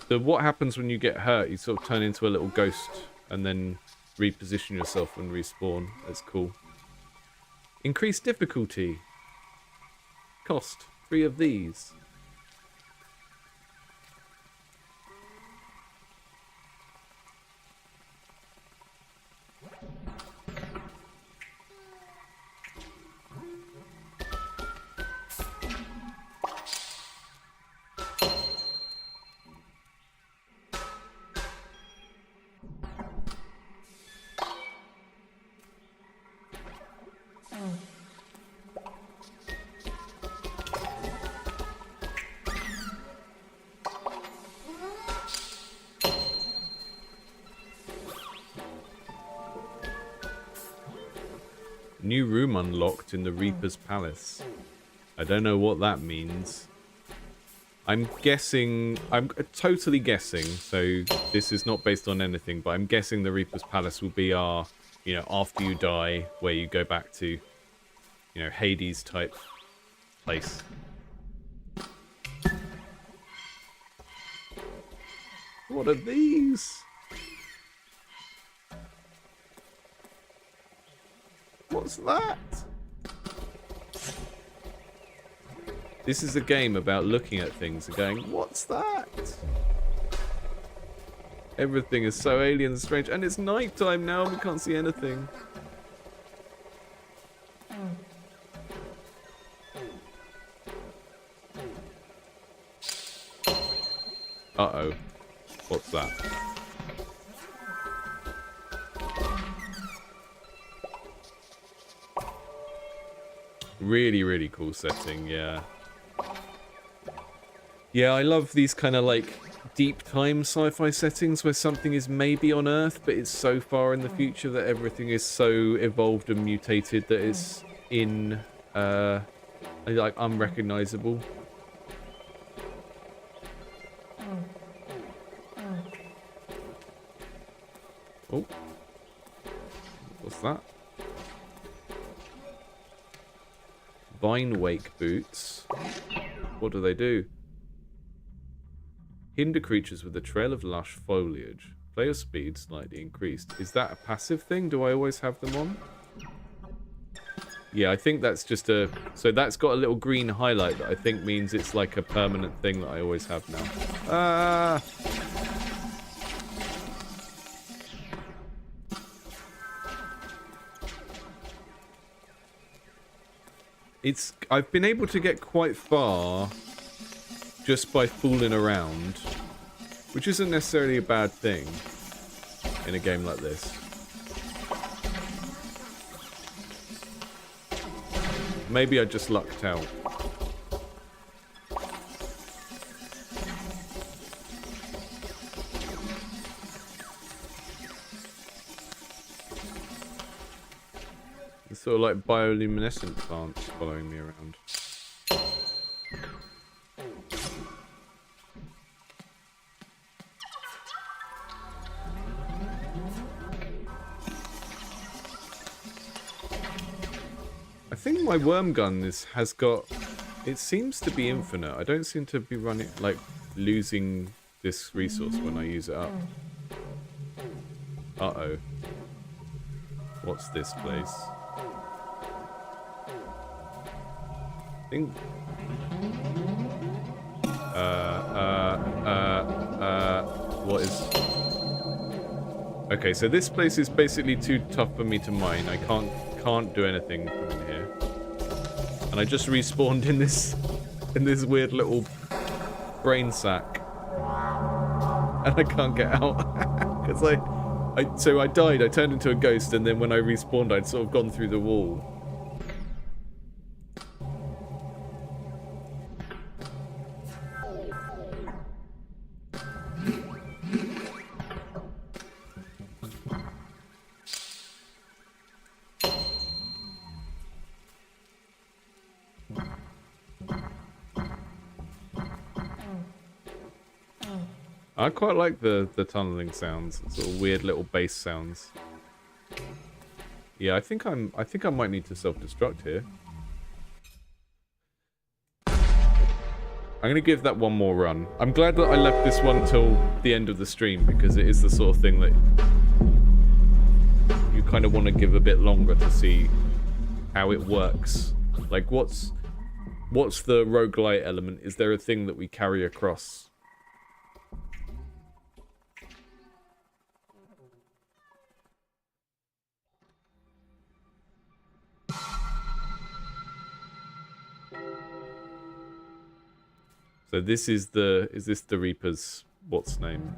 So what happens when you get hurt? You sort of turn into a little ghost and then reposition yourself and respawn. That's cool. Increased difficulty. Cost 3 of these. New room unlocked in the Reaper's Palace. I don't know what that means. I'm guessing... I'm totally guessing, so this is not based on anything, but I'm guessing the Reaper's Palace will be our, you know, after you die, where you go back to, you know, Hades type place. What are these? What's that? This is a game about looking at things and going, what's that? Everything is so alien and strange. And it's nighttime now, we can't see anything. Uh-oh. What's that? Really, really cool setting, yeah. Yeah, I love these kind of like deep time sci-fi settings where something is maybe on Earth, but it's so far in the future that everything is so evolved and mutated that it's like unrecognizable. Oh. What's that? Vine Wake boots. What do they do? Hinder creatures with a trail of lush foliage. Player speed slightly increased. Is that a passive thing? Do I always have them on? Yeah, I think that's just a... So that's got a little green highlight that I think means it's like a permanent thing that I always have now. Ah! I've been able to get quite far just by fooling around, which isn't necessarily a bad thing in a game like this. Maybe I just lucked out. Sort of like bioluminescent plants following me around. I think my worm gun has got... It seems to be infinite. I don't seem to be losing this resource when I use it up. Uh-oh. What's this place? What is... Okay, so this place is basically too tough for me to mine. I can't do anything from in here. and I just respawned in this weird little brain sack, and I can't get out because so I died. I turned into a ghost, and then when I respawned, I'd sort of gone through the wall. I quite like the tunneling sounds, sort of weird little bass sounds. Yeah, I think I might need to self-destruct here. I'm gonna give that one more run. I'm glad that I left this one till the end of the stream, because it is the sort of thing that you kind of want to give a bit longer to see how it works. Like, what's the roguelite element? Is there a thing that we carry across? So this is this the Reaper's what's name?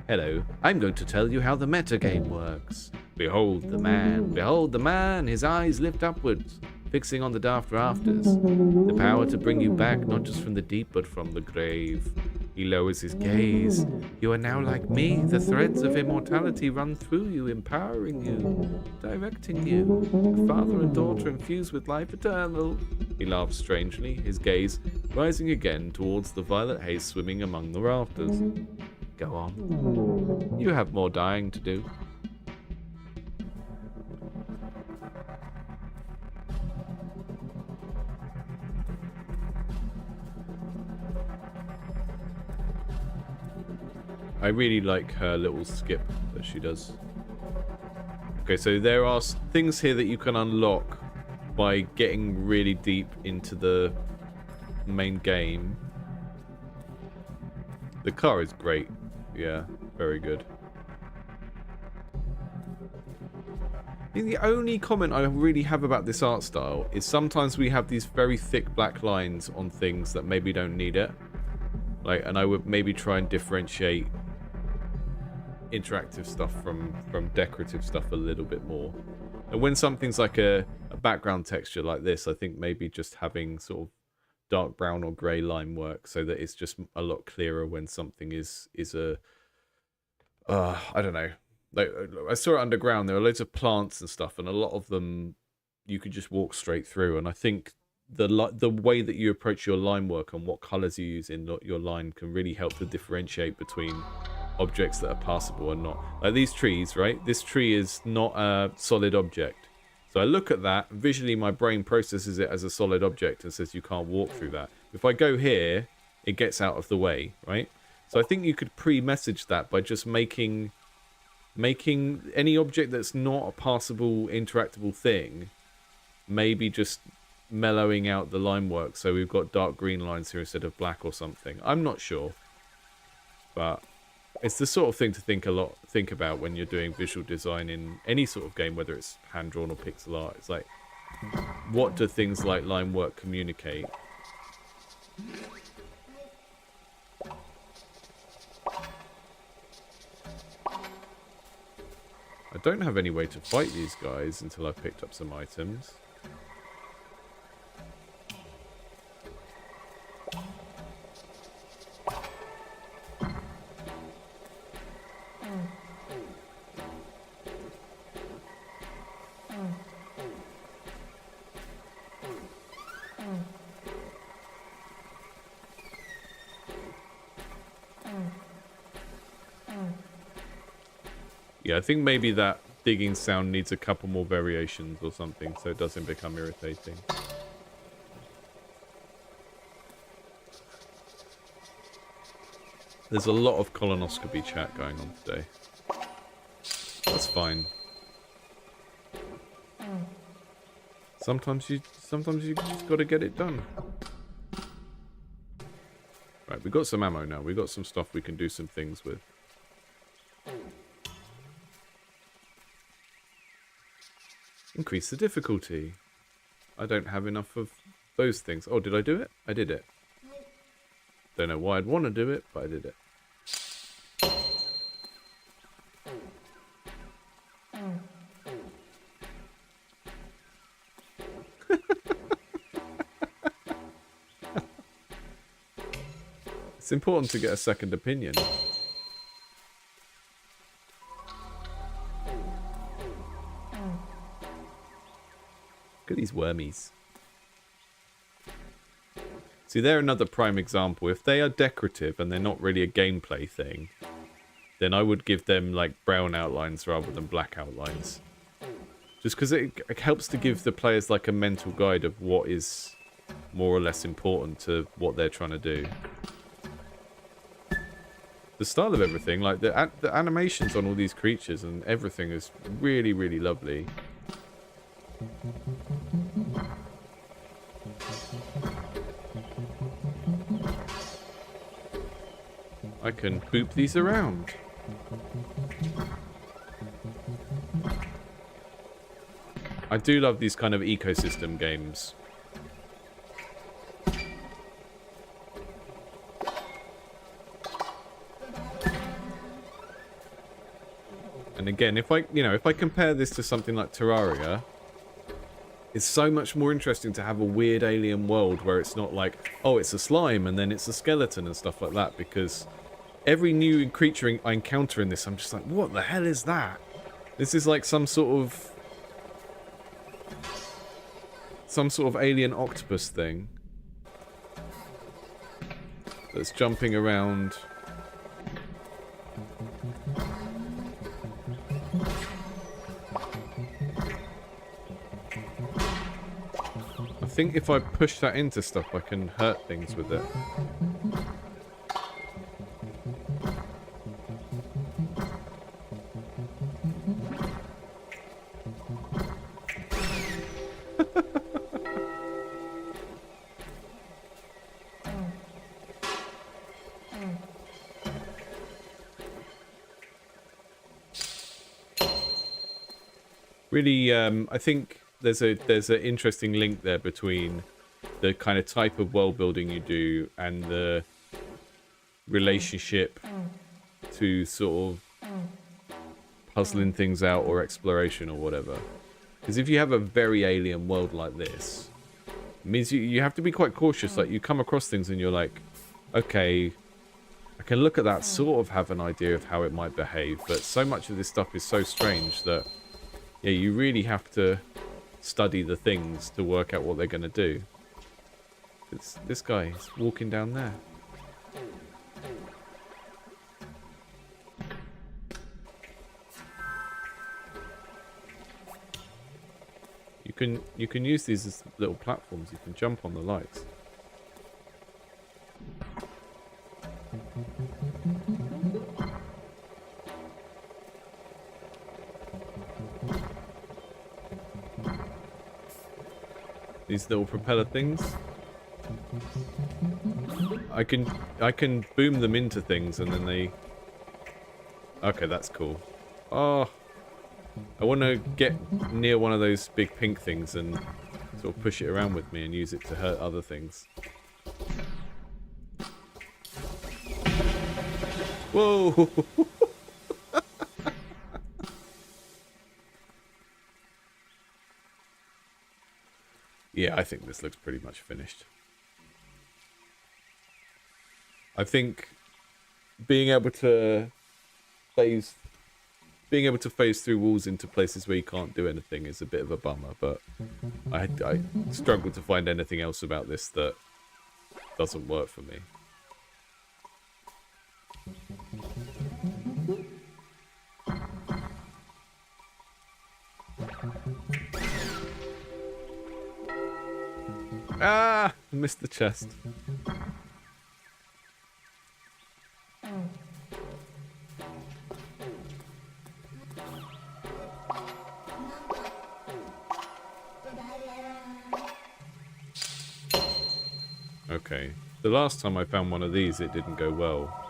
Hello, I'm going to tell you how the metagame works. Behold the man, his eyes lift upwards, fixing on the daft rafters. The power to bring you back, not just from the deep, but from the grave. He lowers his gaze. You are now like me. The threads of immortality run through you, empowering you, directing you. A father and daughter infused with life eternal. He laughs strangely, his gaze rising again towards the violet haze swimming among the rafters. Go on. You have more dying to do. I really like her little skip that she does. Okay, so there are things here that you can unlock by getting really deep into the main game. The car is great. Yeah, very good. I think the only comment I really have about this art style is sometimes we have these very thick black lines on things that maybe don't need it. Like, and I would maybe try and differentiate interactive stuff from decorative stuff a little bit more. And when something's like a background texture like this, I think maybe just having sort of dark brown or grey line work so that it's just a lot clearer when something is a I don't know. Like, I saw it underground. There are loads of plants and stuff, and a lot of them you could just walk straight through. And I think the way that you approach your line work and what colours you use in your line can really help to differentiate between objects that are passable and not. Like these trees, right? This tree is not a solid object. So I look at that, visually my brain processes it as a solid object and says you can't walk through that. If I go here, it gets out of the way, right? So I think you could pre-message that by just making any object that's not a passable, interactable thing, maybe just mellowing out the line work so we've got dark green lines here instead of black or something. I'm not sure. But it's the sort of thing to think about when you're doing visual design in any sort of game, whether it's hand-drawn or pixel art. It's like, what do things like line work communicate? I don't have any way to fight these guys until I've picked up some items. Yeah, I think maybe that digging sound needs a couple more variations or something so it doesn't become irritating. There's a lot of colonoscopy chat going on today. That's fine. Sometimes you just gotta get it done. Right, we got some ammo now. We got some stuff we can do some things with. Increase the difficulty. I don't have enough of those things. Oh, did I do it? I did it. Don't know why I'd want to do it, but I did it. It's important to get a second opinion. Look at these wormies. See, they're another prime example. If they are decorative and they're not really a gameplay thing, then I would give them like brown outlines rather than black outlines. Just because it helps to give the players like a mental guide of what is more or less important to what they're trying to do. The style of everything, like the animations on all these creatures and everything is really, really lovely. I can boop these around. I do love these kind of ecosystem games. And again, if I compare this to something like Terraria, it's so much more interesting to have a weird alien world where it's not like, oh, it's a slime and then it's a skeleton and stuff like that, because every new creature I encounter in this, I'm just like, what the hell is that? This is like some sort of alien octopus thing that's jumping around. I think if I push that into stuff, I can hurt things with it. Really, I think there's an interesting link there between the kind of type of world building you do and the relationship to sort of puzzling things out or exploration or whatever. Because if you have a very alien world like this, it means you have to be quite cautious. Like, you come across things and you're like, okay, I can look at that, sort of have an idea of how it might behave, but so much of this stuff is so strange that, yeah, you really have to study the things to work out what they're going to do. This guy is walking down there. You can use these as little platforms. You can jump on the lights. These little propeller things. I can boom them into things and then they... Okay, that's cool. Oh, I want to get near one of those big pink things and sort of push it around with me and use it to hurt other things. Whoa! Yeah, I think this looks pretty much finished. I think being able to phase through walls into places where you can't do anything is a bit of a bummer, but I struggle to find anything else about this that doesn't work for me. Ah! I missed the chest. Okay. The last time I found one of these, it didn't go well.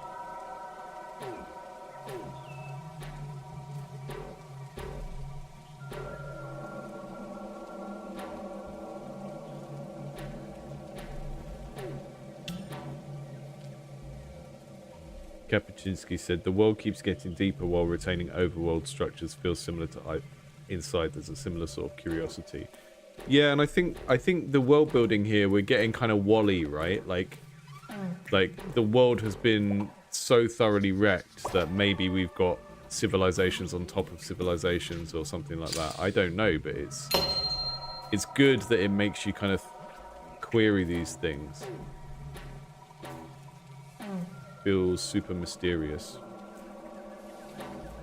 Kapuscinski said, the world keeps getting deeper while retaining overworld structures feels similar to Inside. There's a similar sort of curiosity. Yeah, and I think the world building here, we're getting kind of Wall-E, right? Like the world has been so thoroughly wrecked that maybe we've got civilizations on top of civilizations or something like that. I don't know, but it's good that it makes you kind of query these things. Feels super mysterious.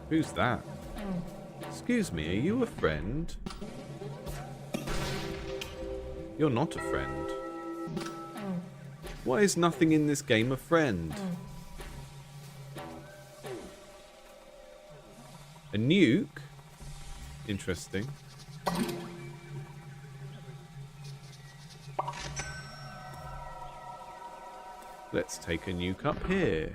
Who's that? Excuse me, are you a friend? You're not a friend. Why is nothing in this game a friend? A nuke? Interesting. Let's take a nuke up here.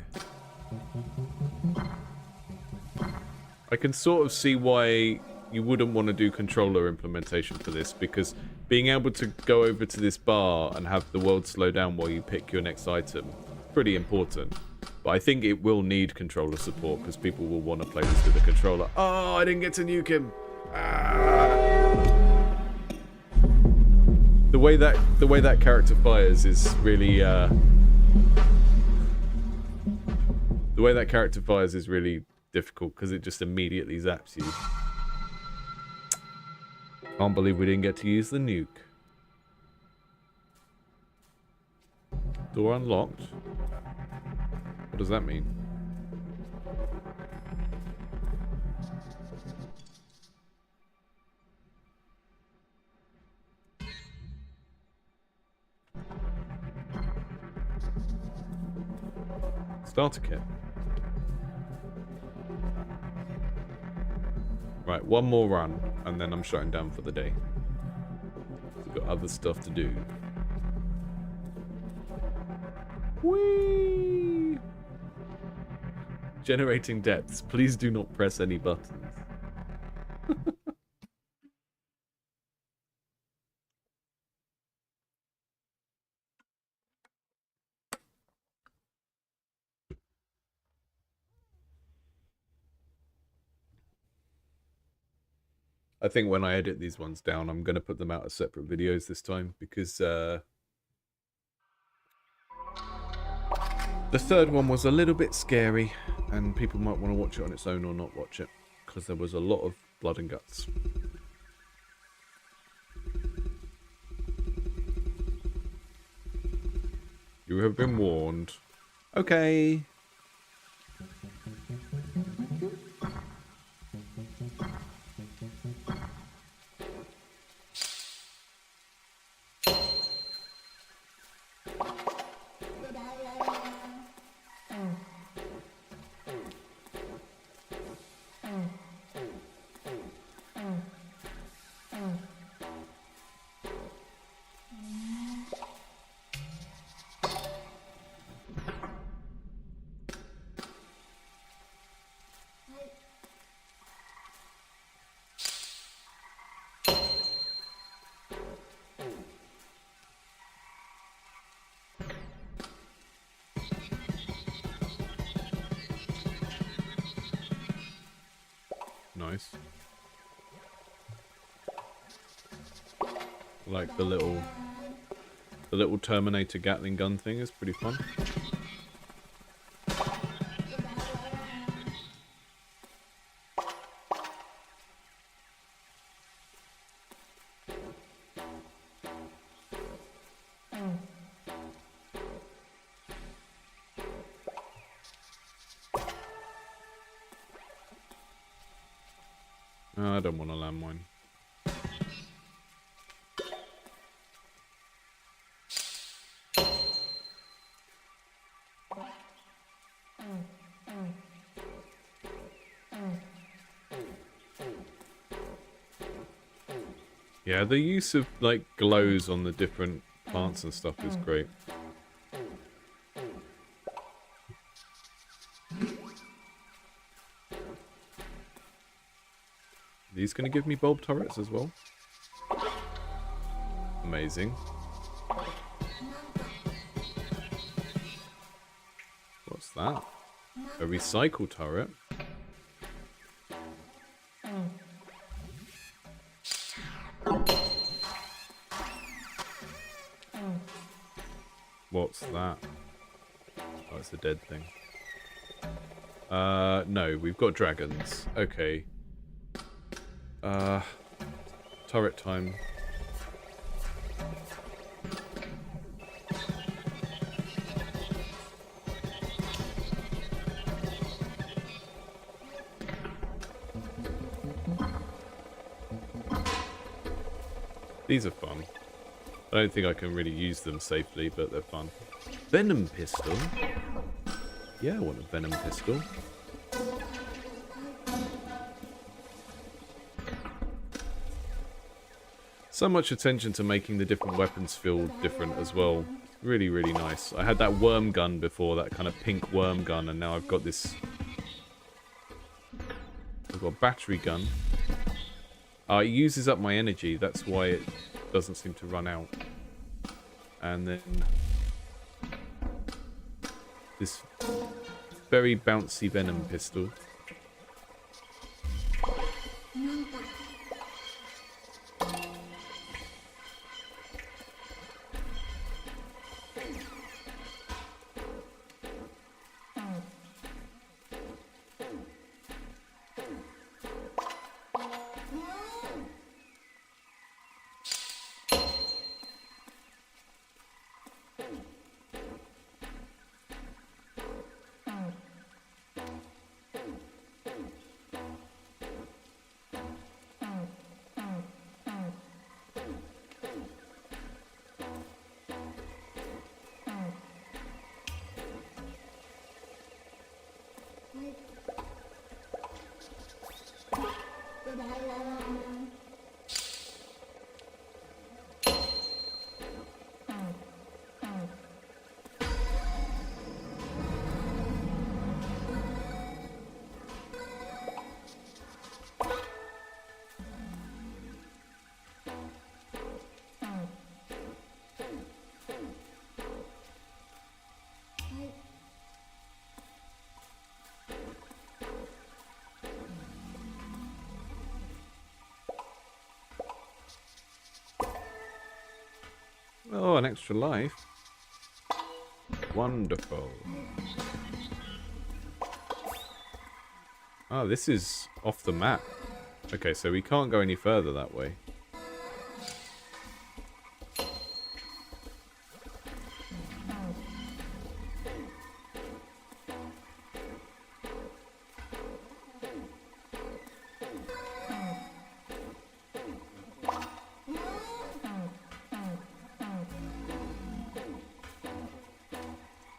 I can sort of see why you wouldn't want to do controller implementation for this, because being able to go over to this bar and have the world slow down while you pick your next item, pretty important. But I think it will need controller support because people will want to play this with a controller. Oh, I didn't get to nuke him. The way that character fires is really the way that character fires is really difficult because it just immediately zaps you. Can't believe we didn't get to use the nuke. Door unlocked. What does that mean? Starter kit. Right, one more run, and then I'm shutting down for the day. We've got other stuff to do. Whee! Generating depths. Please do not press any buttons. I think when I edit these ones down, I'm going to put them out as separate videos this time, because the third one was a little bit scary, and people might want to watch it on its own or not watch it, because there was a lot of blood and guts. You have been warned. Okay. Nice. Like the little Terminator Gatling gun thing is pretty fun. I don't want a landmine. Yeah, the use of like glows on the different plants and stuff is great. These gonna give me bulb turrets as well? Amazing. What's that? A recycle turret. What's that? Oh, it's a dead thing. No, we've got dragons. Okay. Turret time. These are fun. I don't think I can really use them safely, but they're fun. Venom pistol? Yeah, I want a venom pistol. So much attention to making the different weapons feel different as well. Really, really nice. I had that worm gun before, that kind of pink worm gun, and now I've got this... I've got a battery gun. It uses up my energy, that's why it doesn't seem to run out. And then... this very bouncy venom pistol. Oh, an extra life. Wonderful. Oh, this is off the map. Okay, so we can't go any further that way.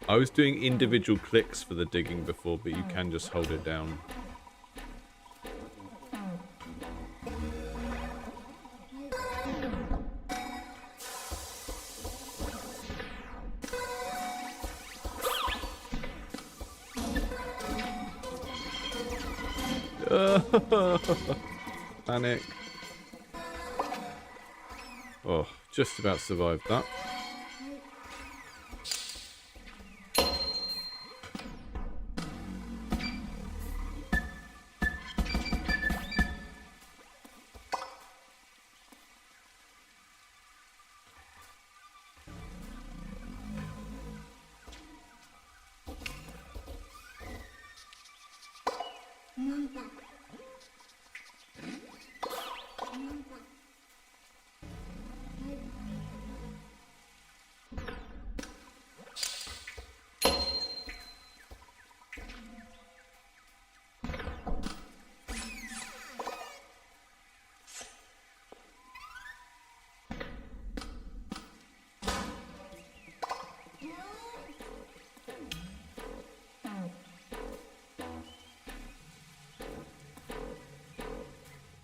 I was doing individual clicks for the digging before, but you can just hold it down. Panic. Oh, just about survived that.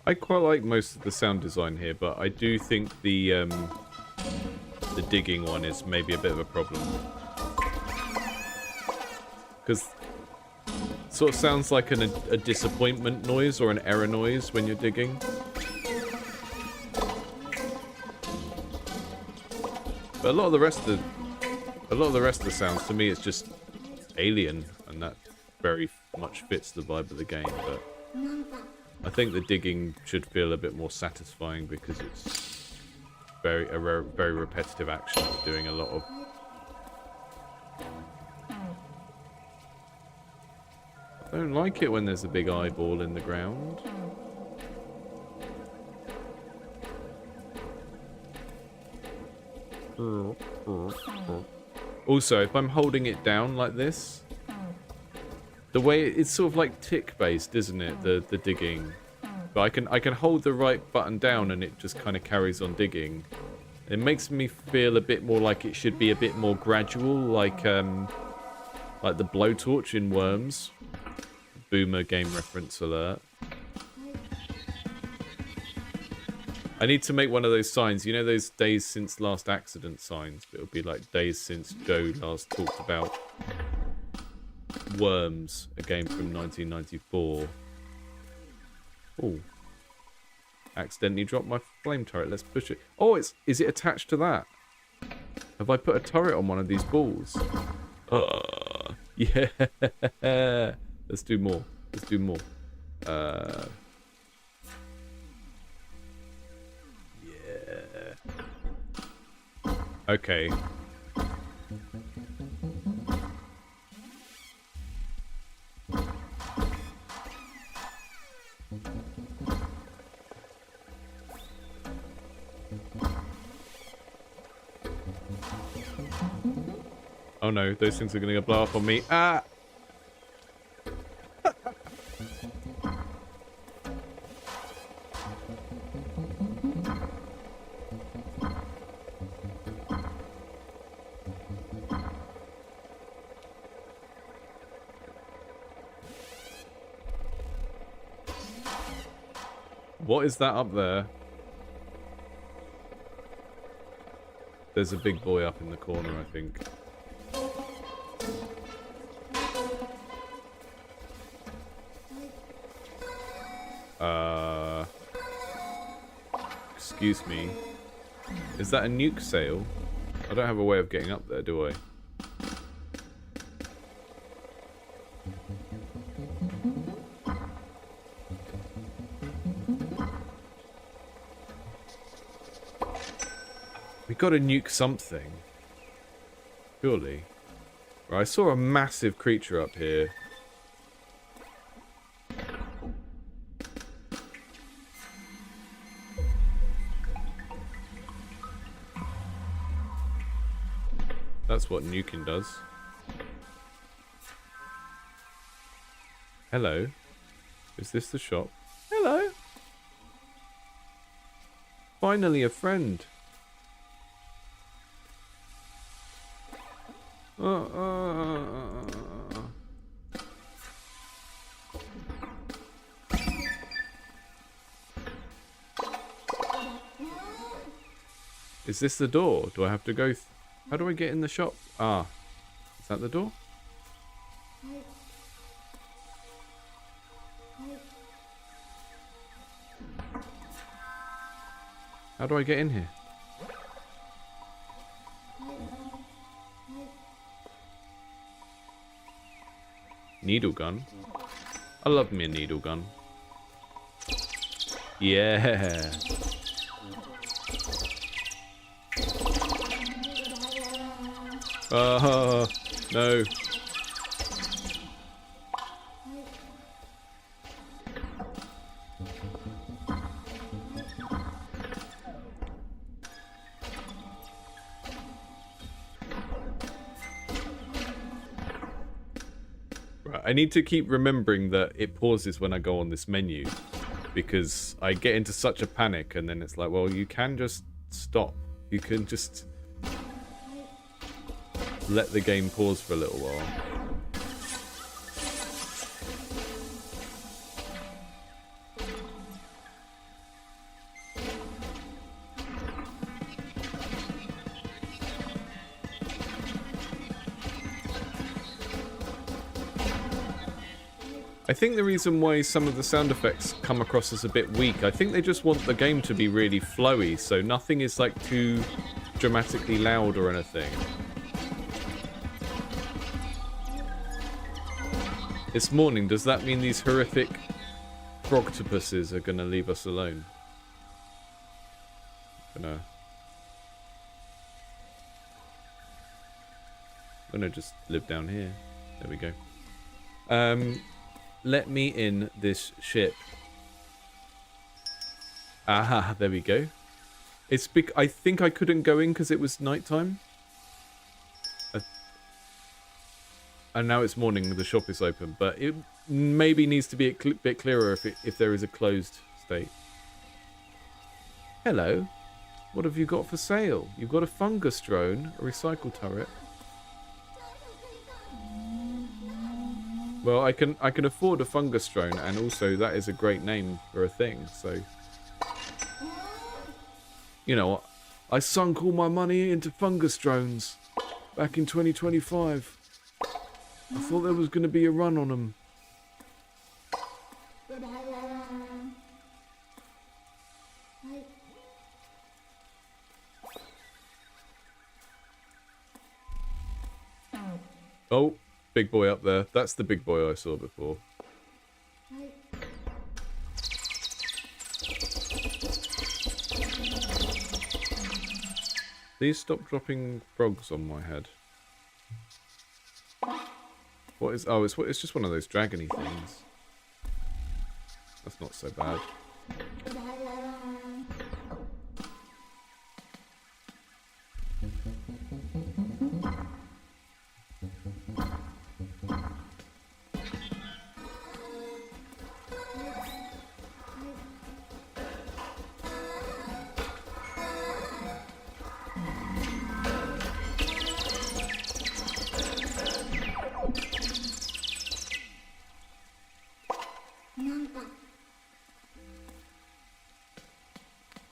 I quite like most of the sound design here, but I do think the digging one is maybe a bit of a problem. Because it sort of sounds like a disappointment noise or an error noise when you're digging. But a lot of the rest of the sounds to me it's just alien, and very much fits the vibe of the game, but I think the digging should feel a bit more satisfying because it's very repetitive action, doing a lot of. I don't like it when there's a big eyeball in the ground. Also, if I'm holding it down like this, the way it's sort of like tick-based, isn't it? The digging, but I can hold the right button down and it just kind of carries on digging. It makes me feel a bit more like it should be a bit more gradual, like the blowtorch in Worms. Boomer game reference alert. I need to make one of those signs. You know those days since last accident signs? But it'll be like days since Joe last talked about Worms, a game from 1994. Oh. Accidentally dropped my flame turret. Let's push it. Oh, is it attached to that? Have I put a turret on one of these balls? Yeah. Let's do more. Let's do more. Yeah. Okay. Oh no, those things are going to blow up on me. Ah! What is that up there? There's a big boy up in the corner, I think. Excuse me. Is that a nuke sail? I don't have a way of getting up there, do I? We gotta nuke something. Surely. Right, I saw a massive creature up here. That's what nuking does. Hello. Is this the shop? Hello. Finally a friend. Is this the door? Do I have to go? How do I get in the shop? Ah, is that the door? How do I get in here? Needle gun. I love me a needle gun. Yeah. No. Right, I need to keep remembering that it pauses when I go on this menu, because I get into such a panic and then it's like, well, you can just stop. You can just let the game pause for a little while. I think the reason why some of the sound effects come across as a bit weak, I think they just want the game to be really flowy, so nothing is like too dramatically loud or anything. It's morning. Does that mean these horrific frogtopuses are gonna leave us alone? I'm gonna just live down here. There we go. Let me in this ship. Ah, there we go. It's big. I think I couldn't go in because it was nighttime. And now it's morning. The shop is open, but it maybe needs to be a bit clearer if there is a closed state. Hello. What have you got for sale? You've got a fungus drone, a recycle turret. Well, I can afford a fungus drone, and also that is a great name for a thing. So, you know, I sunk all my money into fungus drones back in 2025. I thought there was going to be a run on them. Oh, big boy up there. That's the big boy I saw before. Please stop dropping frogs on my head. What is... Oh, it's just one of those dragony things. That's not so bad.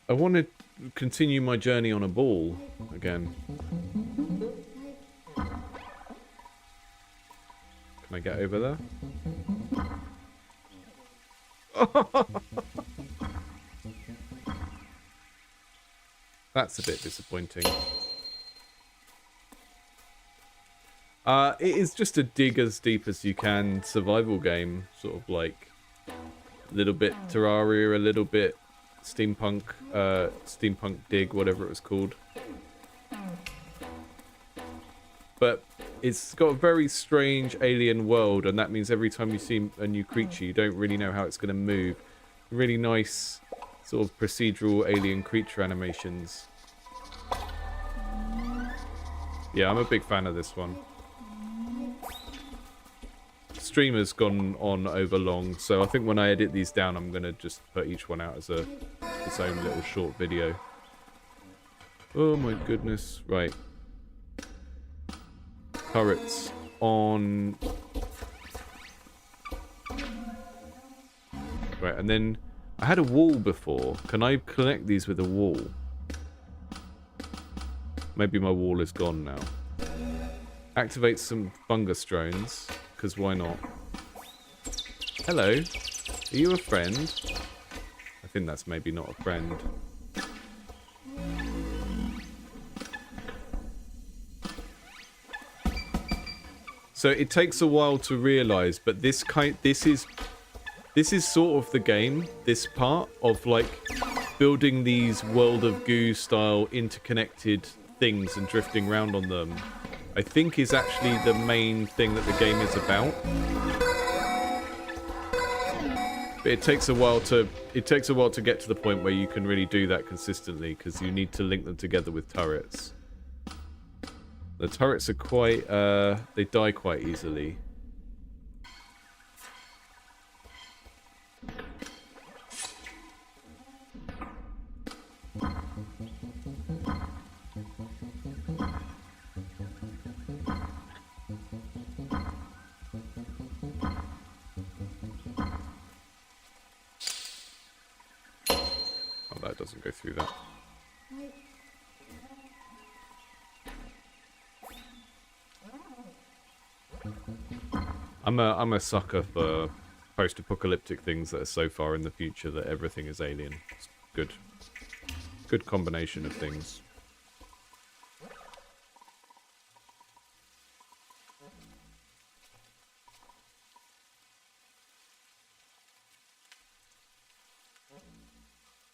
I want to continue my journey on a ball again. Can I get over there? That's a bit disappointing. It is just a dig as deep as you can survival game, sort of like a little bit Terraria, a little bit steampunk dig, whatever it was called. But it's got a very strange alien world, and that means every time you see a new creature, you don't really know how it's going to move. Really nice sort of procedural alien creature animations. Yeah, I'm a big fan of this one. Stream has gone on over long, so I think when I edit these down, I'm going to just put each one out as its own little short video. Oh my goodness. Right. Turrets on. Right, and then I had a wall before. Can I connect these with a wall? Maybe my wall is gone now. Activate some fungus drones. Because why not? Hello. Are you a friend? I think that's maybe not a friend. So it takes a while to realise, but this is sort of the game, this part of like building these World of Goo style interconnected things and drifting around on them. I think is actually the main thing that the game is about. But it takes a while to get to the point where you can really do that consistently, because you need to link them together with turrets. The turrets are quite they die quite easily. That doesn't go through that. I'm a sucker for post-apocalyptic things that are so far in the future that everything is alien. It's good combination of things.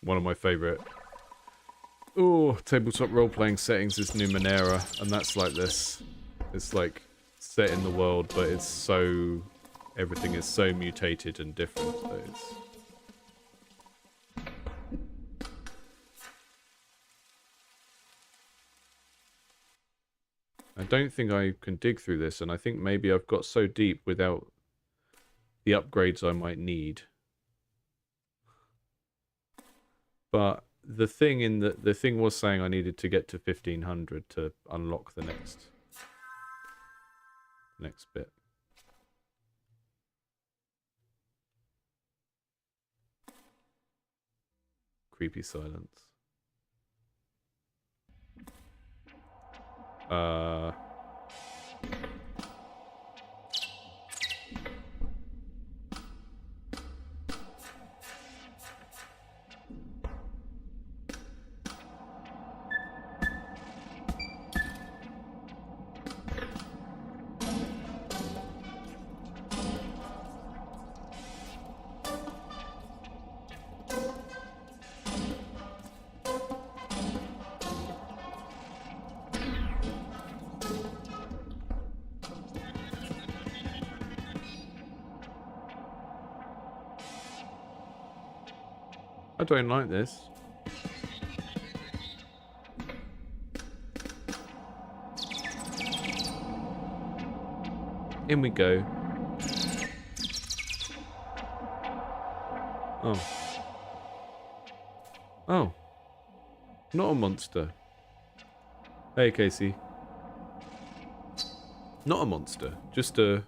one of my favourite tabletop role-playing settings is Numenera, and that's like this. It's like set in the world, but it's so... everything is so mutated and different that it's... I don't think I can dig through this, and I think maybe I've got so deep without the upgrades I might need. But the thing the thing was saying I needed to get to 1500 to unlock the next bit. Creepy silence. I don't like this. In we go. Oh. Oh. Not a monster. Hey, Casey. Not a monster. Just a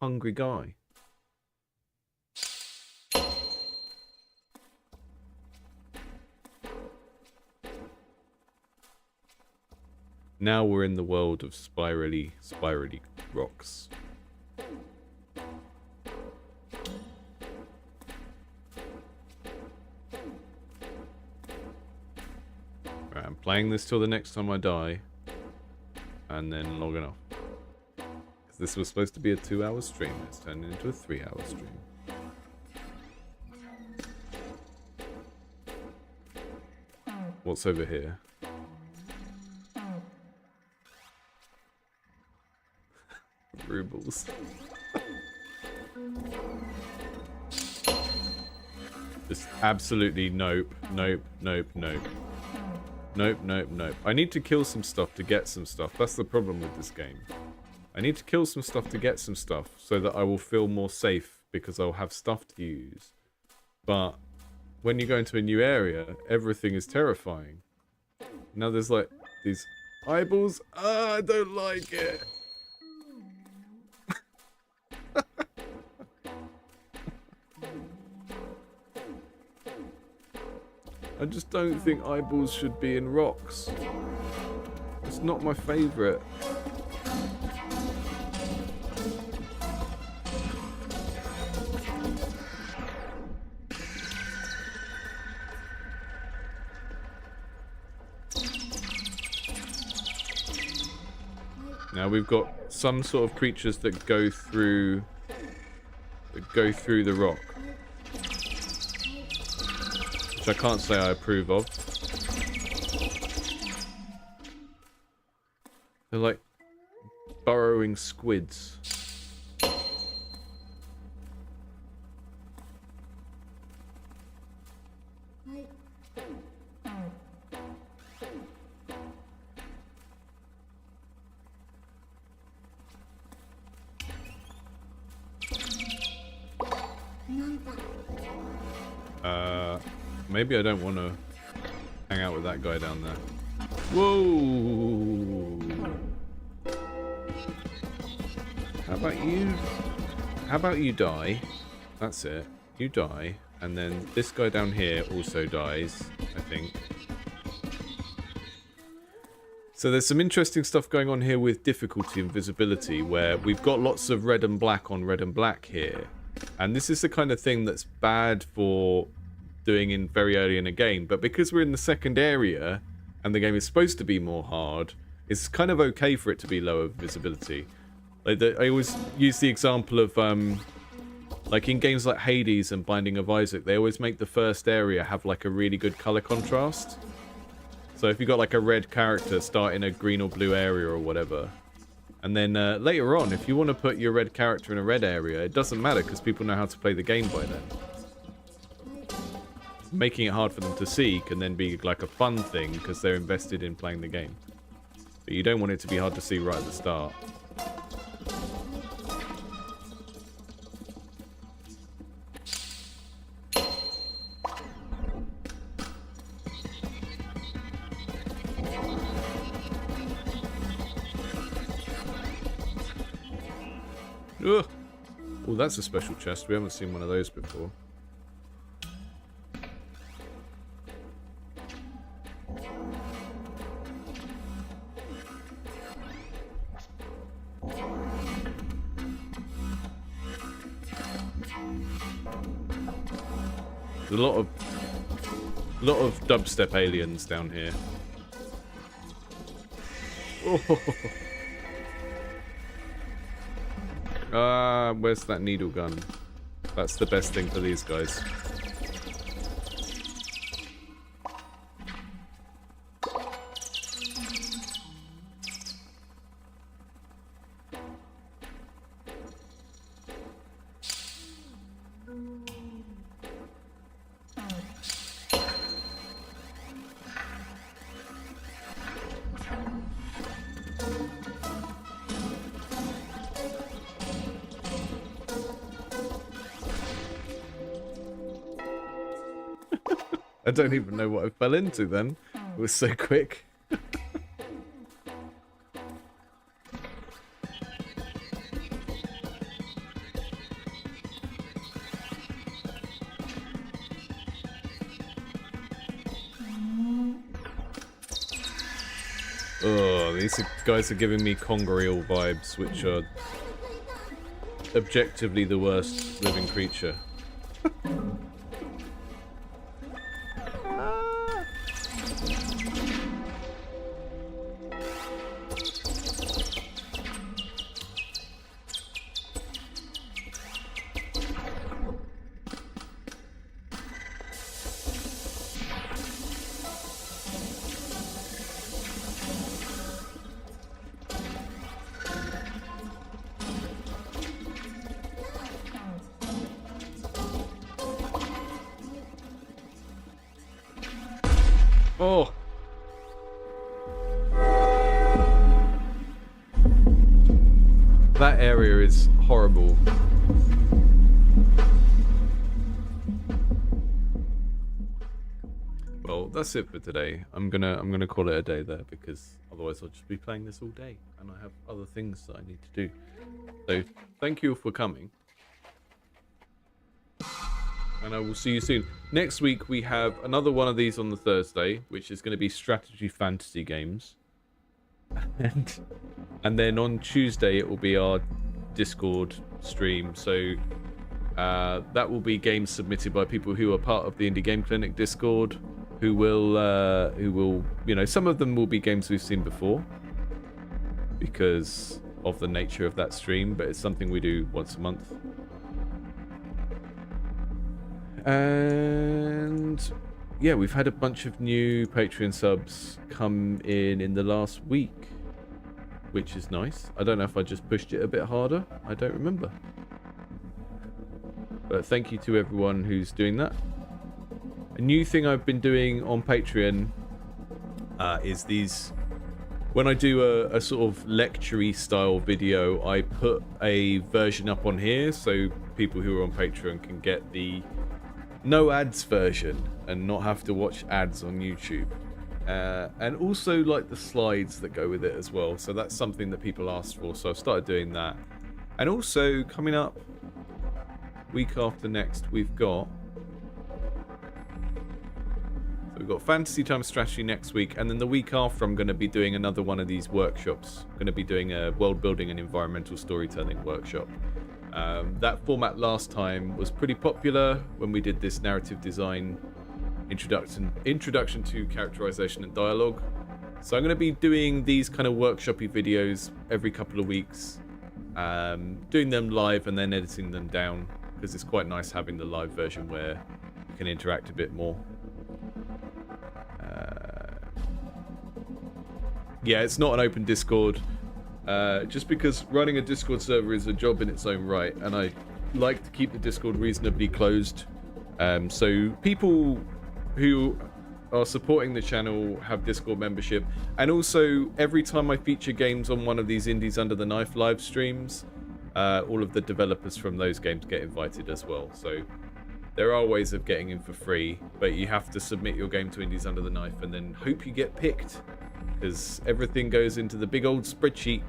hungry guy. Now we're in the world of spirally rocks. Right, I'm playing this till the next time I die, and then logging off. Because this was supposed to be a 2-hour stream, it's turned into a 3-hour stream. What's over here? Rubles. Just absolutely nope. I need to kill some stuff to get some stuff. That's the problem with this game. I need to kill some stuff to get some stuff so that I will feel more safe because I'll have stuff to use. But when you go into a new area, everything is terrifying. Now there's like these eyeballs. I don't like it. I just don't think eyeballs should be in rocks. It's not my favourite. Now we've got some sort of creatures that go through the rock. Which I can't say I approve of. They're like burrowing squids. Maybe I don't want to hang out with that guy down there. Whoa! How about you die? That's it. You die, and then this guy down here also dies, I think. So there's some interesting stuff going on here with difficulty and visibility, where we've got lots of red and black on red and black here. And this is the kind of thing that's bad for doing in very early in a game, but because we're in the second area and the game is supposed to be more hard, it's kind of okay for it to be lower visibility. Like I always use the example of Like in games like Hades and Binding of Isaac, they always make the first area have like a really good color contrast. So if you've got like a red character start in a green or blue area or whatever, and then later on, if you want to put your red character in a red area, it doesn't matter because people know how to play the game by then. Making it hard for them to see can then be like a fun thing because they're invested in playing the game. But you don't want it to be hard to see right at the start. Ugh. Oh, that's a special chest. We haven't seen one of those before. There's a lot of dubstep aliens down here. Oh. Where's that needle gun? That's the best thing for these guys. I don't even know what I fell into then. It was so quick. Oh, these guys are giving me Congorial vibes, which are objectively the worst living creature. Oh. That area is horrible. Well, that's it for today. I'm gonna call it a day there because otherwise I'll just be playing this all day and I have other things that I need to do. So thank you for coming. And I will see you soon. Next week we have another one of these on the Thursday, which is going to be strategy fantasy games. And then on Tuesday it will be our Discord stream. So that will be games submitted by people who are part of the Indie Game Clinic Discord, who will, you know, some of them will be games we've seen before because of the nature of that stream, but it's something we do once a month. And yeah, we've had a bunch of new Patreon subs come in the last week, which is nice. I don't know if I just pushed it a bit harder. I don't remember. But thank you to everyone who's doing that. A new thing I've been doing on Patreon is these... When I do a sort of lecture-y style video, I put a version up on here so people who are on Patreon can get the no ads version and not have to watch ads on YouTube. And also like the slides that go with it as well. So that's something that people asked for. So I've started doing that. And also coming up week after next, we've got Fantasy Time Strategy next week, and then the week after I'm going to be doing another one of these workshops. I'm going to be doing a world building and environmental storytelling workshop. That format last time was pretty popular when we did this narrative design introduction to characterization and dialogue. So I'm going to be doing these kind of workshopy videos every couple of weeks, doing them live and then editing them down, because it's quite nice having the live version where you can interact a bit more. Yeah, it's not an open Discord, just because running a Discord server is a job in its own right, and I like to keep the Discord reasonably closed. So people who are supporting the channel have Discord membership, and also every time I feature games on one of these Indies Under the Knife live streams, all of the developers from those games get invited as well. So there are ways of getting in for free, but you have to submit your game to Indies Under the Knife and then hope you get picked, because everything goes into the big old spreadsheet.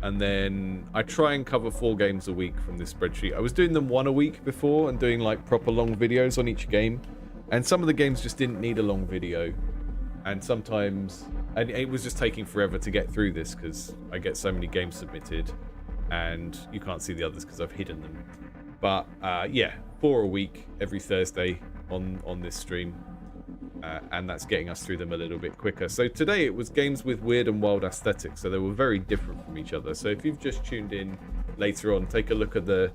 And then I try and cover 4 games a week from this spreadsheet. I was doing them 1 a week before and doing like proper long videos on each game. And some of the games just didn't need a long video. And sometimes, and it was just taking forever to get through this because I get so many games submitted and you can't see the others because I've hidden them. But yeah, 4 a week every Thursday on this stream. And that's getting us through them a little bit quicker. So today it was games with weird and wild aesthetics, so they were very different from each other. So if you've just tuned in later on, take a look at the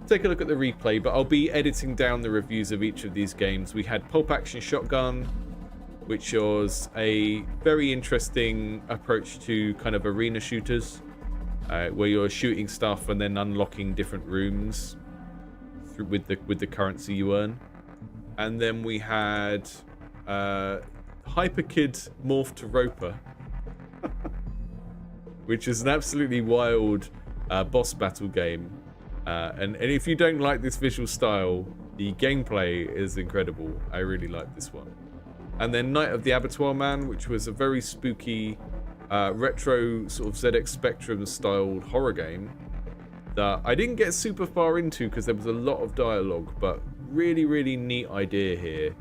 replay. But I'll be editing down the reviews of each of these games. We had Pulp Action Shotgun, which was a very interesting approach to kind of arena shooters, where you're shooting stuff and then unlocking different rooms with the currency you earn. And then we had Hyperkid Morph to Roper, which is an absolutely wild boss battle game. And if you don't like this visual style, the gameplay is incredible. I really like this one. And then Night of the Abattoir Man, which was a very spooky, retro sort of ZX Spectrum styled horror game that I didn't get super far into because there was a lot of dialogue, but really, really neat idea here.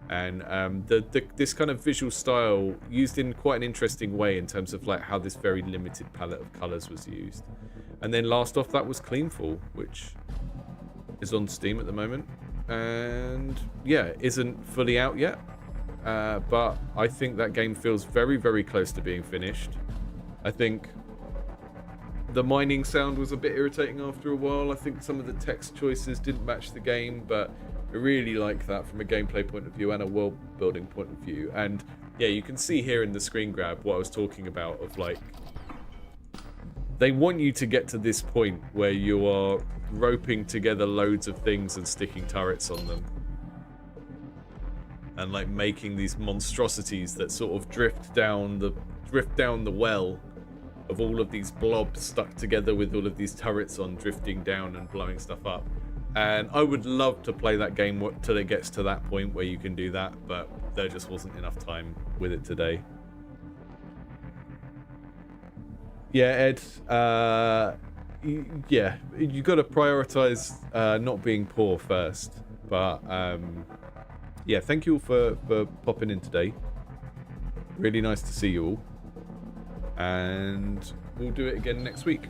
And this kind of visual style used in quite an interesting way in terms of like how this very limited palette of colors was used. And then last off, that was Cleanall, which is on Steam at the moment, and yeah, isn't fully out yet, but I think that game feels very, very close to being finished. I think the mining sound was a bit irritating after a while. I think some of the text choices didn't match the game, but I really like that from a gameplay point of view and a world building point of view. And yeah, you can see here in the screen grab what I was talking about of like, they want you to get to this point where you are roping together loads of things and sticking turrets on them. And like making these monstrosities that sort of drift down the well of all of these blobs stuck together with all of these turrets on, drifting down and blowing stuff up. And I would love to play that game till it gets to that point where you can do that, but there just wasn't enough time with it today. Yeah, Ed, yeah, you got to prioritize not being poor first. But yeah, thank you all for popping in today. Really nice to see you all. And we'll do it again next week.